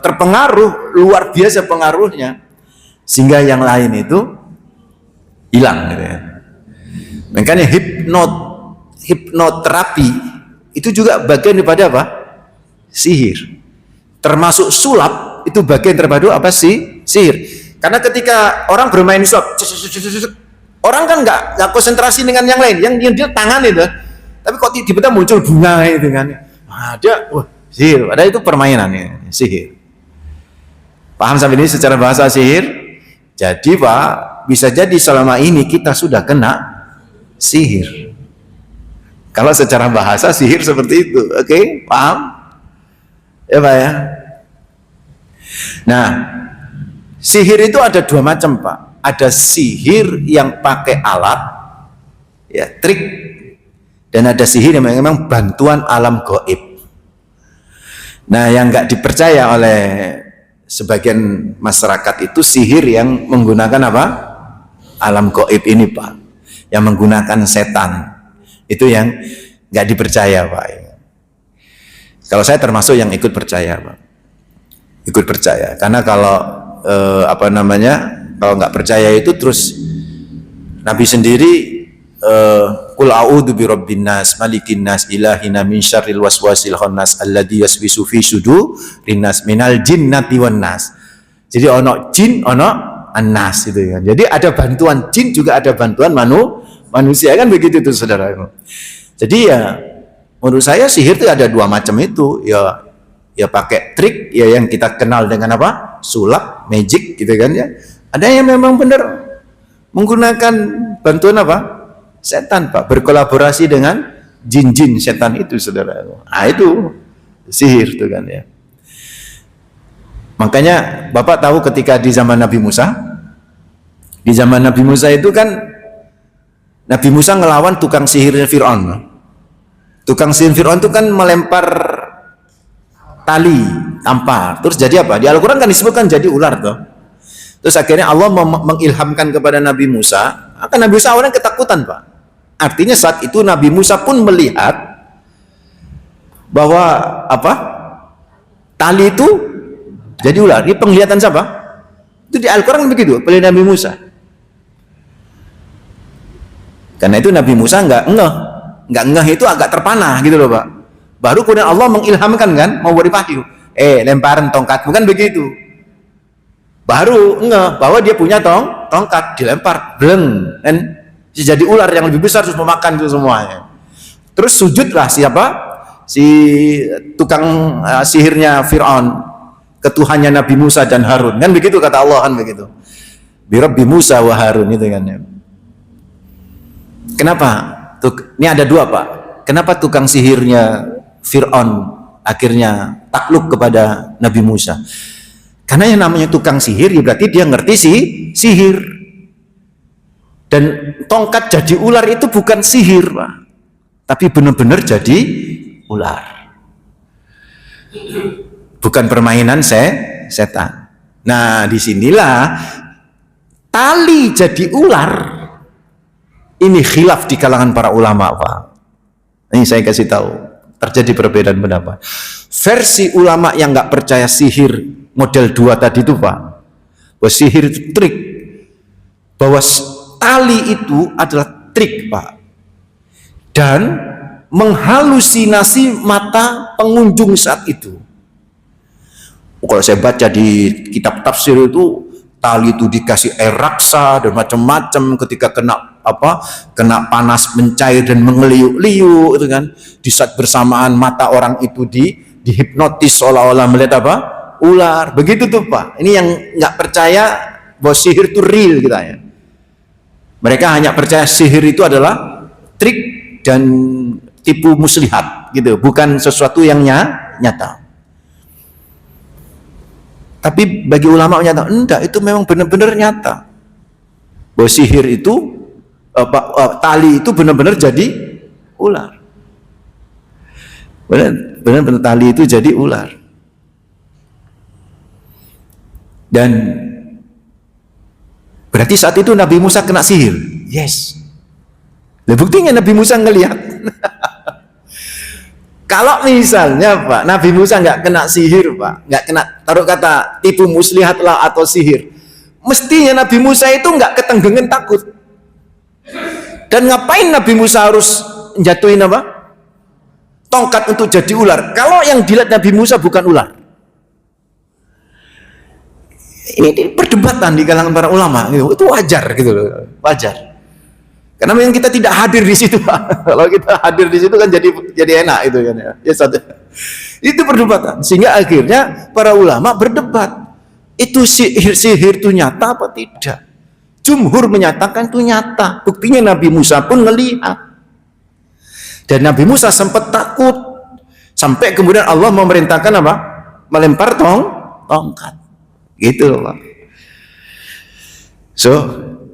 terpengaruh luar biasa pengaruhnya, sehingga yang lain itu hilang, gitu ya. Makanya hipnoterapi itu juga bagian daripada apa? Sihir. Termasuk sulap itu bagian terpadu apa sih? Sihir. Karena ketika orang bermain sulap, orang kan nggak konsentrasi dengan yang lain, yang dia tangan itu. Tapi kok tiba-tiba muncul bunga itu kan? Ada, sihir. Ada itu permainannya, sihir. Paham sampai ini secara bahasa sihir? Jadi Pak, bisa jadi selama ini kita sudah kena sihir. Kalau secara bahasa sihir seperti itu, oke? Paham? Ya Pak ya. Nah, sihir itu ada dua macam, Pak. Ada sihir yang pakai alat, ya trik, dan ada sihir yang memang bantuan alam gaib. Nah, yang nggak dipercaya oleh sebagian masyarakat itu sihir yang menggunakan apa? Alam gaib ini, Pak. Yang menggunakan setan. Itu yang nggak dipercaya, Pak. Kalau saya termasuk yang ikut percaya, Pak. Ikut percaya. Karena kalau kalau nggak percaya itu terus Nabi sendiri qul a'udzu birabbin nas malikin nas ilahina min syarril waswasil khannas alladzi yaswisu fi sudurin nas minal jinnati wan nas. Jadi ono jin, ono annas itu kan. Jadi ada bantuan jin juga ada bantuan manusia kan begitu tuh saudara. Jadi ya menurut saya sihir itu ada dua macam itu, ya pakai trik ya yang kita kenal dengan apa? Sulap, magic gitu kan ya. Ada yang memang benar menggunakan bantuan apa? Setan, Pak, berkolaborasi dengan jin-jin setan itu saudara. Ah itu sihir tuh kan ya. Makanya Bapak tahu ketika di zaman Nabi Musa, itu kan Nabi Musa ngelawan tukang sihirnya Fir'aun. Tukang sihir Fir'aun itu kan melempar tali, tampar. Terus jadi apa? Di Al-Quran kan disebutkan jadi ular tuh. Terus akhirnya Allah mengilhamkan kepada Nabi Musa. Akan Nabi Musa awalnya ketakutan, Pak. Artinya saat itu Nabi Musa pun melihat bahwa apa? Tali itu jadi ular. Ini penglihatan siapa? Itu di Al-Quran begitu, penglihatan Nabi Musa. Karena itu Nabi Musa nggak ngeh itu agak terpanah gitu loh, Pak. Baru kemudian Allah mengilhamkan kan, mau beri wahyu. Lemparan tongkatmu kan begitu. Baru ngeh bahwa dia punya tongkat, dilempar, bleng, dan jadi ular yang lebih besar terus memakan itu semuanya. Terus sujudlah siapa? Si tukang sihirnya Fir'aun ke Tuhannya Nabi Musa dan Harun. Kan begitu kata Allah kan begitu. Bi Rabbi Musa wa Harun itu kan. Kenapa? Ini ada dua, Pak. Kenapa tukang sihirnya Fir'aun akhirnya takluk kepada Nabi Musa? Karena yang namanya tukang sihir ya berarti dia ngerti sihir. Dan tongkat jadi ular itu bukan sihir, Pak. Tapi benar-benar jadi ular. Bukan permainan setan. Nah, disinilah tali jadi ular. Ini khilaf di kalangan para ulama, Pak. Ini saya kasih tahu. Terjadi perbedaan pendapat. Versi ulama yang nggak percaya sihir model 2 tadi itu, Pak, Bahwa sihir itu trik. Bahwa tali itu adalah trik, Pak. Dan menghalusinasi mata pengunjung saat itu. Kalau saya baca di kitab tafsir itu, tali itu dikasih air raksa dan macam-macam, ketika kena panas mencair dan mengeliuk-liuk, itu kan. Di saat bersamaan mata orang itu dihipnotis seolah-olah melihat ular. Begitu tuh, Pak. Ini yang nggak percaya bahwa sihir itu real kita ya. Mereka hanya percaya sihir itu adalah trik dan tipu muslihat gitu, bukan sesuatu yang nyata. Tapi bagi ulama menyatakan enggak, itu memang benar-benar nyata. Bahwa sihir itu tali itu benar-benar jadi ular. Benar-benar tali itu jadi ular. Dan berarti saat itu Nabi Musa kena sihir. Yes. Lah buktinya Nabi Musa ngelihat. Kalau misalnya Pak, Nabi Musa nggak kena sihir Pak, nggak kena taruh kata tipu muslihat lah atau sihir, mestinya Nabi Musa itu nggak ketenggengan takut. Dan ngapain Nabi Musa harus jatuhin tongkat untuk jadi ular? Kalau yang dilihat Nabi Musa bukan ular. Ini perdebatan di kalangan para ulama, gitu. Itu wajar gitu loh, wajar. Karena memang kita tidak hadir di situ, Pak. Kalau kita hadir di situ kan jadi enak itu kan ya. Itu perdebatan. Sehingga akhirnya para ulama berdebat. Itu sihir itu nyata apa tidak? Jumhur menyatakan itu nyata. Buktinya Nabi Musa pun melihat. Dan Nabi Musa sempat takut. Sampai kemudian Allah memerintahkan melempar tongkat. Gitu loh, Pak. So,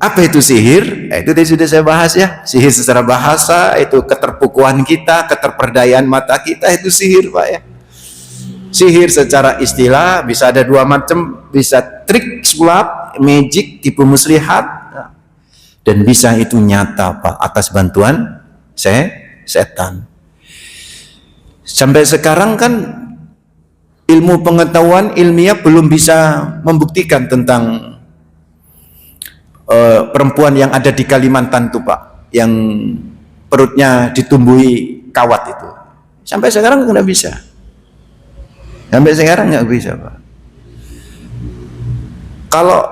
apa itu sihir? Itu tadi sudah saya bahas ya. Sihir secara bahasa itu keterpukuan kita, keterperdayaan mata kita, itu sihir, Pak ya. Sihir secara istilah bisa ada dua macam, bisa trik sulap, magic, tipu muslihat, dan bisa itu nyata, Pak, atas bantuan setan. Sampai sekarang kan ilmu pengetahuan ilmiah belum bisa membuktikan tentang perempuan yang ada di Kalimantan tuh Pak, yang perutnya ditumbuhi kawat itu. Sampai sekarang nggak bisa. Sampai sekarang nggak bisa, Pak. Kalau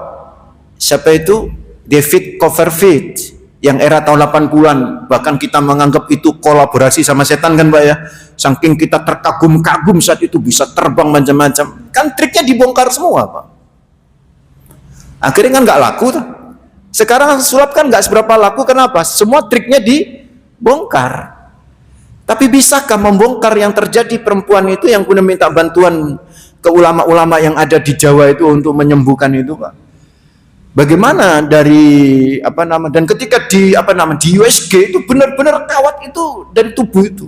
siapa itu David Copperfield yang era tahun 80-an, bahkan kita menganggap itu kolaborasi sama setan kan, Pak ya. Saking kita terkagum-kagum saat itu bisa terbang macam-macam. Kan triknya dibongkar semua, Pak. Akhirnya kan nggak laku tuh. Sekarang sulap kan nggak seberapa laku, kenapa? Semua triknya dibongkar. Tapi bisakah membongkar yang terjadi perempuan itu yang kemudian minta bantuan ke ulama-ulama yang ada di Jawa itu untuk menyembuhkan itu, Pak? Bagaimana dari dan ketika di USG itu benar-benar kawat itu dari tubuh itu.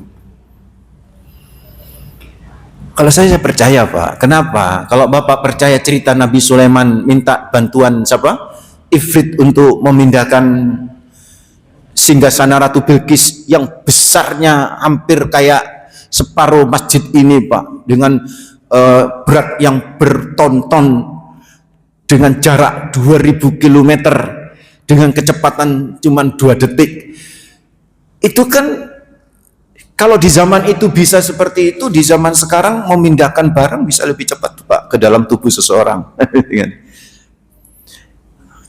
Kalau saya percaya, Pak. Kenapa? Kalau Bapak percaya cerita Nabi Sulaiman minta bantuan siapa? Ifrit untuk memindahkan singgasana Ratu Bilqis yang besarnya hampir kayak separuh masjid ini, Pak, dengan berat yang berton-ton, dengan jarak 2000 km, dengan kecepatan cuma 2 detik. Itu kan kalau di zaman itu bisa seperti itu, di zaman sekarang memindahkan barang bisa lebih cepat, Pak, ke dalam tubuh seseorang.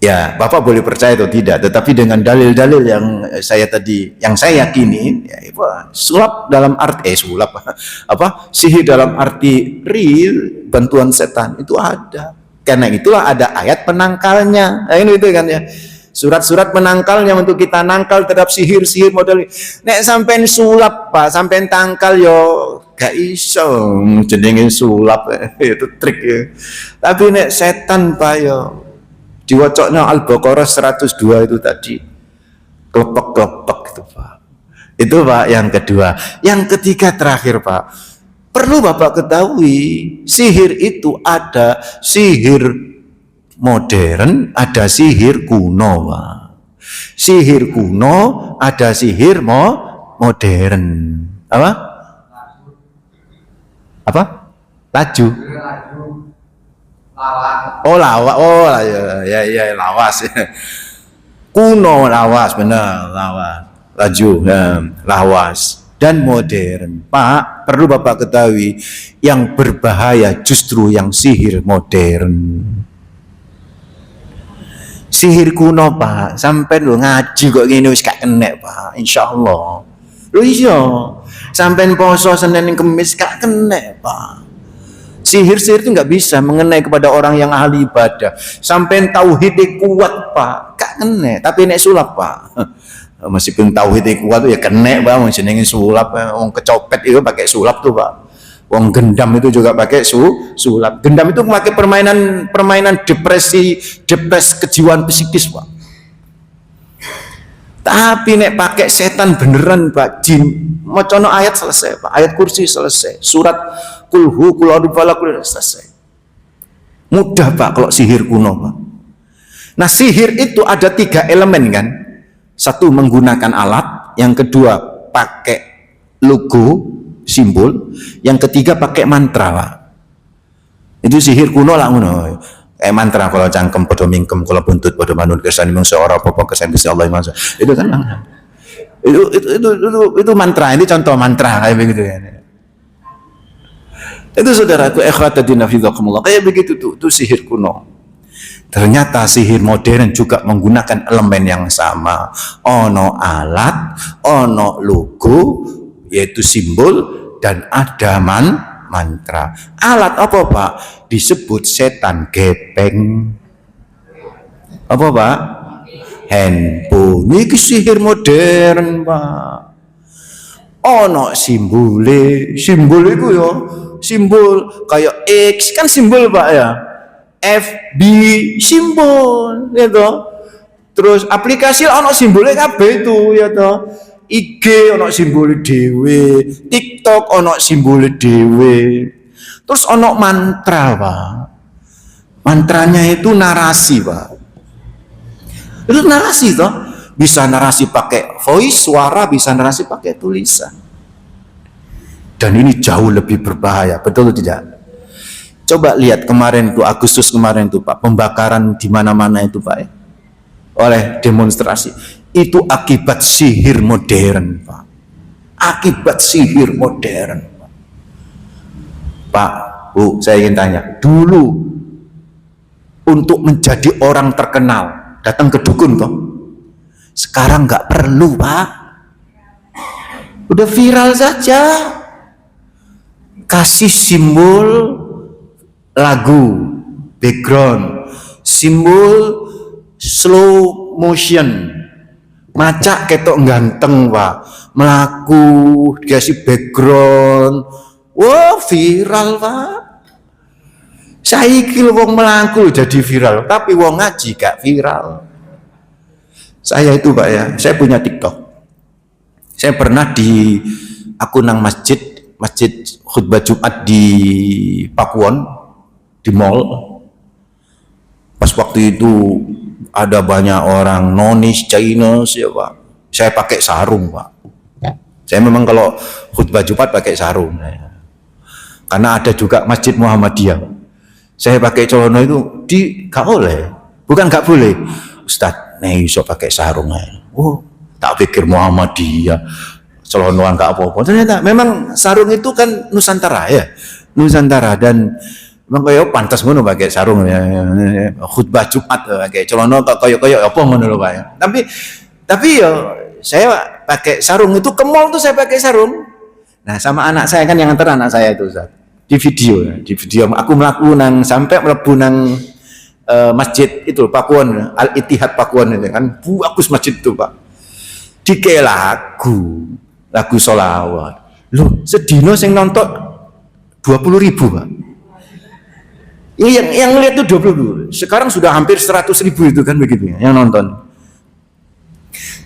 Ya, Bapak boleh percaya atau tidak, tetapi dengan dalil-dalil yang saya yakini, ya, sulap dalam arti sihir dalam arti real, bantuan setan itu ada. Karena itulah ada ayat penangkalnya. Nah, ini itu kan ya. Surat-surat penangkalnya untuk kita nangkal terhadap sihir-sihir model. Nek sampean sulap, Pak, sampean tangkal yo gak iso jenenge sulap. Itu trik ya. Tapi nek setan, Pak, yo diwacoknya Al-Baqarah 102 itu tadi, klepek-klepek itu, Pak. Itu, Pak, yang kedua. Yang ketiga terakhir, Pak, perlu Bapak ketahui, sihir itu ada sihir modern, ada sihir kuno, Pak. Sihir kuno, ada sihir modern. Apa? Laju. Oh lawas, oh ya lawas. Kuno lawas, benar lawas. Laju, lawas dan modern. Pak, perlu Bapak ketahui, yang berbahaya justru yang sihir modern. Sihir kuno Pak, sampai lu ngaji kok gini wis gak kena Pak, insyaallah. Lu iya, sampai poso Senin Kemis gak kena Pak. Sihir-sihir itu nggak bisa mengenai kepada orang yang ahli ibadah. Sampai tauhidnya kuat Pak, gak kena. Tapi nek sulap Pak, meskipun tauhidnya kuat ya kena Pak. Mau jenengin sulap, wong kecopet itu pakai sulap tuh Pak. Wong gendam itu juga pakai sulap. Gendam itu pakai permainan depresi kejiwaan psikis Pak. Tapi nek pakai setan beneran Pak, jin, macono ayat selesai Pak, ayat kursi selesai, surat kulhu kuladu falak selesai. Mudah Pak kalau sihir kuno Pak. Nah sihir itu ada 3 elemen kan, satu menggunakan alat, yang kedua pakai logo simbol, yang ketiga pakai mantra Pak. Itu sihir kuno lah ngono. Mantra kalau cangkem podo mingkem kalau buntut podo manut kesan mung seorang apa kesan Gusti Allah Maha. Itu kan itu mantra, ini contoh mantra kayak begitu ya. Itu saudaraku ikhwatadina fizakumullah, kayak begitu tuh sihir kuno. Ternyata sihir modern juga menggunakan elemen yang sama. Ono alat, ono logo yaitu simbol, dan ada mantra. Alat apa Pak? Disebut setan gepeng. Apa Pak? Handphone. Ini sihir modern Pak. Ono simbole, simbol itu ya, simbol kayak X kan simbol Pak ya. FB simbol ya toh. Terus aplikasi ono simbolnya kabeh itu ya toh. IG ono simbol dhewe, TikTok ono simbol dhewe. Terus ono mantra Pak. Mantranya itu narasi Pak. Itu narasi toh. Bisa narasi pakai voice, suara, bisa narasi pakai tulisan. Dan ini jauh lebih berbahaya, betul tidak? Coba lihat kemarin itu, Agustus kemarin itu Pak, pembakaran di mana-mana itu Pak ya. Oleh demonstrasi. Itu akibat sihir modern Pak. Akibat sihir modern. Pak, Bu, saya ingin tanya, dulu untuk menjadi orang terkenal datang ke dukun toh? Sekarang nggak perlu Pak, udah viral saja, kasih simbol lagu background, simbol slow motion, macak ketok ganteng Pak, melaku dikasih background. Wah, viral Pak. Saiki wong melangkul jadi viral, tapi wong ngaji gak viral. Saya itu Pak ya, saya punya TikTok. Saya pernah di akun nang masjid khutbah Jumat di Pakuwon, di mall. Pas waktu itu ada banyak orang nonis, Chinese ya Pak. Saya pakai sarung Pak. Saya memang kalau khutbah Jumat pakai sarung. Karena ada juga Masjid Muhammadiyah. Saya pakai celana itu gak boleh, bukan gak boleh. Ustaz, nih iso pakai sarung aja. Oh, tak pikir Muhammadiyah celana gak apa-apa. Ternyata memang sarung itu kan Nusantara ya, Nusantara, dan memang kayak pantas ngono pakai sarung ya. Khutbah Jumat pakai celana kayak apa ngono lho Pak ya. Tapi ya saya pakai sarung itu ke mall tuh saya pakai sarung. Nah, sama anak saya kan yang antar anak saya itu Ustaz. Di video aku melaku nang sampai mlebu nang masjid itu Pakuwon, Al Ittihad Pakuwon itu kan bagus masjid itu Pak. Dike lagu sholawat. Loh, sedino sing nonton 20.000 Pak. Yang lihat tuh 20.000. Sekarang sudah hampir 100.000 itu kan begitu ya, yang nonton.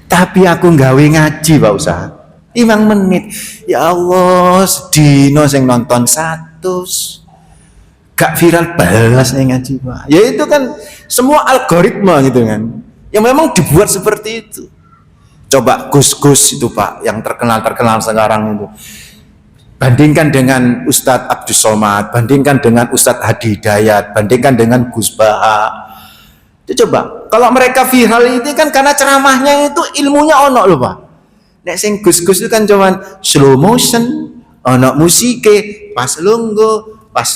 Tapi aku nggawe ngaji Pak Ustaz. 5 menit. Ya Allah, sedino sing nonton 100. Gak viral balas nih ngaji Pak. Ya itu kan semua algoritma gitu kan. Yang memang dibuat seperti itu. Coba Gus-Gus itu Pak, yang terkenal sekarang itu. Bandingkan dengan Ustadz Abdus Somad, bandingkan dengan Ustadz Hadi Hidayat, bandingkan dengan Gus Baha. Itu coba, kalau mereka viral itu kan karena ceramahnya itu ilmunya ono loh Pak. Nek sing Gus-Gus itu kan cuman slow motion, ono musike, pas lungguh, pas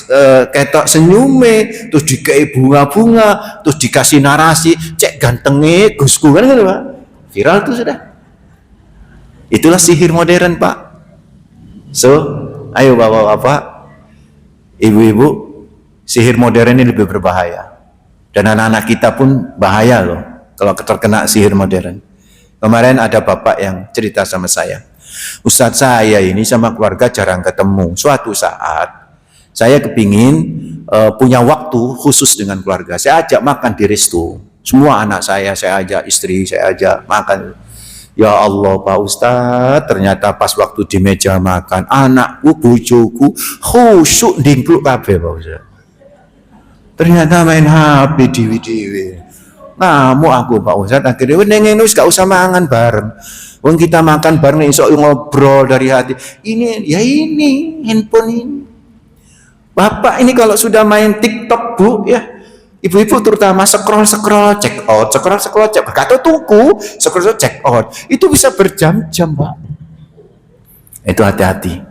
ketok senyume, terus dikei bunga-bunga, terus dikasih narasi, cek gantengnya Gusku kan gitu Pak. Viral tuh sudah. Itulah sihir modern Pak. So, ayo bapak-bapak, ibu-ibu, sihir modern ini lebih berbahaya. Dan anak-anak kita pun bahaya loh kalau terkena sihir modern. Kemarin ada bapak yang cerita sama saya, Ustadz saya ini sama keluarga jarang ketemu. Suatu saat saya kepingin punya waktu khusus dengan keluarga. Saya ajak makan di resto. Semua anak saya ajak, istri saya ajak makan. Ya Allah Pak Ustadz, ternyata pas waktu di meja makan, anakku, bojoku khusyuk dingkluk kabeh Pak Ustadz. Ternyata main HP dewi-dewi. Ngamuk aku Pak Ustadz, akhirnya nengin gak usah mangan bareng. Wong kita makan bareng esok ngobrol dari hati. Ini handphone ini. Bapak ini kalau sudah main TikTok Bu ya, ibu-ibu terutama scroll check out, kata tuku, scroll check out, itu bisa berjam-jam Pak. Itu hati-hati.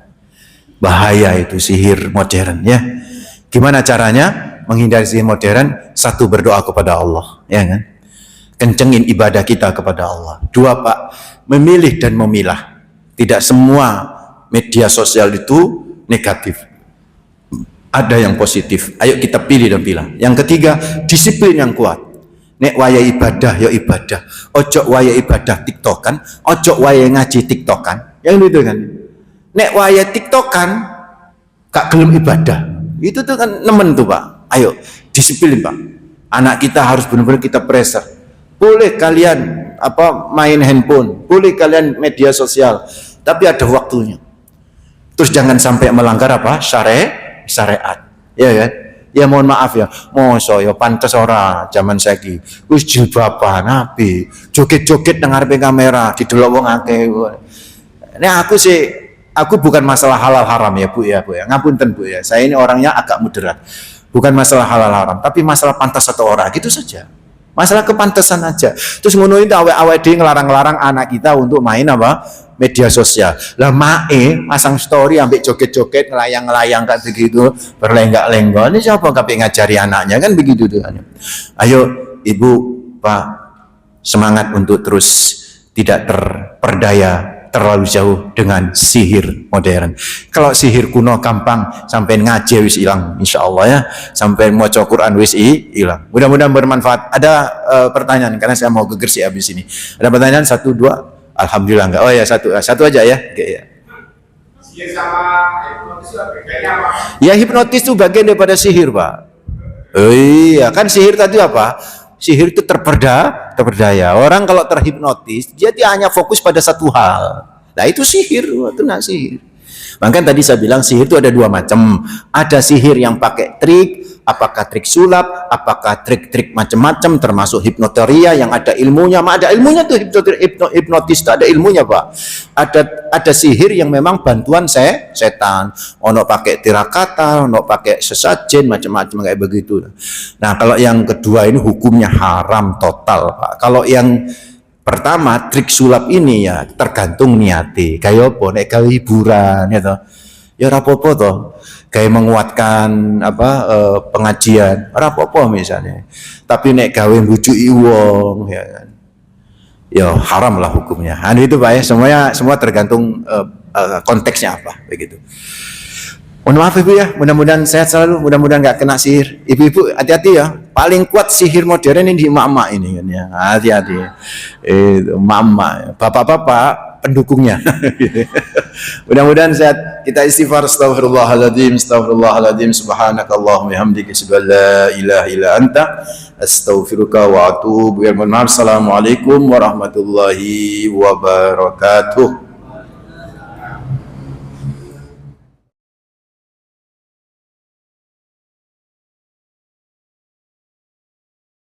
Bahaya itu sihir modern ya. Gimana caranya menghindari sihir modern? Satu, berdoa kepada Allah, ya kan? Kencengin ibadah kita kepada Allah. Dua Pak, memilih dan memilah. Tidak semua media sosial itu negatif. Ada yang positif. Ayo kita pilih dan pilih. Yang ketiga, disiplin yang kuat. Nek waya ibadah, ya ibadah. Ojo waya ibadah tiktokan, ojo waya ngaji tiktokan. Yang itu kan. Nek waya tiktokan, gak gelem ibadah. Itu tuh kan nemen tuh Pak. Ayo, disiplin Pak. Anak kita harus benar-benar kita pressure. Boleh kalian main handphone, boleh kalian media sosial, tapi ada waktunya. Terus jangan sampai melanggar syariat. Ya kan? Ya mohon maaf ya. Mosok ya pantes ora zaman saiki. Wis jilbaban nabi, joget-joget nang ngarepe kamera, didelok wong akeh. Nah aku bukan masalah halal haram ya Bu ya. Ngapunten Bu ya. Saya ini orangnya agak moderat. Bukan masalah halal haram, tapi masalah pantas atau ora gitu saja. Masalah kepantasan aja. Terus ngono itu awet-awet dia ngelarang-larang anak kita untuk main media sosial. Lah masang story ambek joget-joget, ngelayang-ngelayang kayak begitu, berlenggak-lenggok. Ini siapa kabeh ngajari anaknya kan begitu tuh. Ayo Ibu, Pak, semangat untuk terus tidak terperdaya terlalu jauh dengan sihir modern. Kalau sihir kuno gampang, sampai ngaji wis hilang insyaallah ya, sampai maca Quran wis hilang. Mudah-mudahan bermanfaat. Ada pertanyaan karena saya mau gegersi habis ini. Ada pertanyaan? 1 2. Alhamdulillah enggak. Oh ya, satu aja ya. Oke ya. Sihir sama hipnotis bedanya apa? Ya hipnotis itu bagian daripada sihir, Pak. Oh iya, kan sihir tadi apa? Sihir itu terperdaya. Orang kalau terhipnotis, dia hanya fokus pada satu hal. Nah itu sihir, kena sihir. Makanya tadi saya bilang sihir itu ada 2 macam. Ada sihir yang pakai trik, apakah trik sulap, apakah trik-trik macam-macam, termasuk hipnoteria yang ada ilmunya. Ada ilmunya tuh hipnotis itu ada ilmunya Pak. Ada sihir yang memang bantuan setan. Ono pakai tirakata, ono pakai sesajen, macam-macam kayak begitu. Nah kalau yang kedua ini hukumnya haram total Pak. Kalau yang pertama trik sulap ini ya tergantung niati. Kayak apa? Nek gawe hiburan ya toh. Ya ora apa-apa toh. Kayak menguatkan pengajian, ora apa-apa misalnya. Tapi nek gawe mbujuki wong ya kan. Ya haram lah hukumnya. Itu Pak ya, semua tergantung konteksnya apa begitu. Mohon maaf Ibu ya, mudah-mudahan sehat selalu, mudah-mudahan nggak kena sihir. Ibu-ibu hati-hati ya, paling kuat sihir modern ini di emak-emak ini kan ya, hati-hati. Emak-emak, bapak-bapak pendukungnya. Mudah-mudahan sehat. Kita istighfar, astagfirullahaladzim, subhanakallahumma bihamdika, asyhadu an la ilaha illa anta, astaghfiruka wa atubu ilaik. Assalamualaikum warahmatullahi wabarakatuh.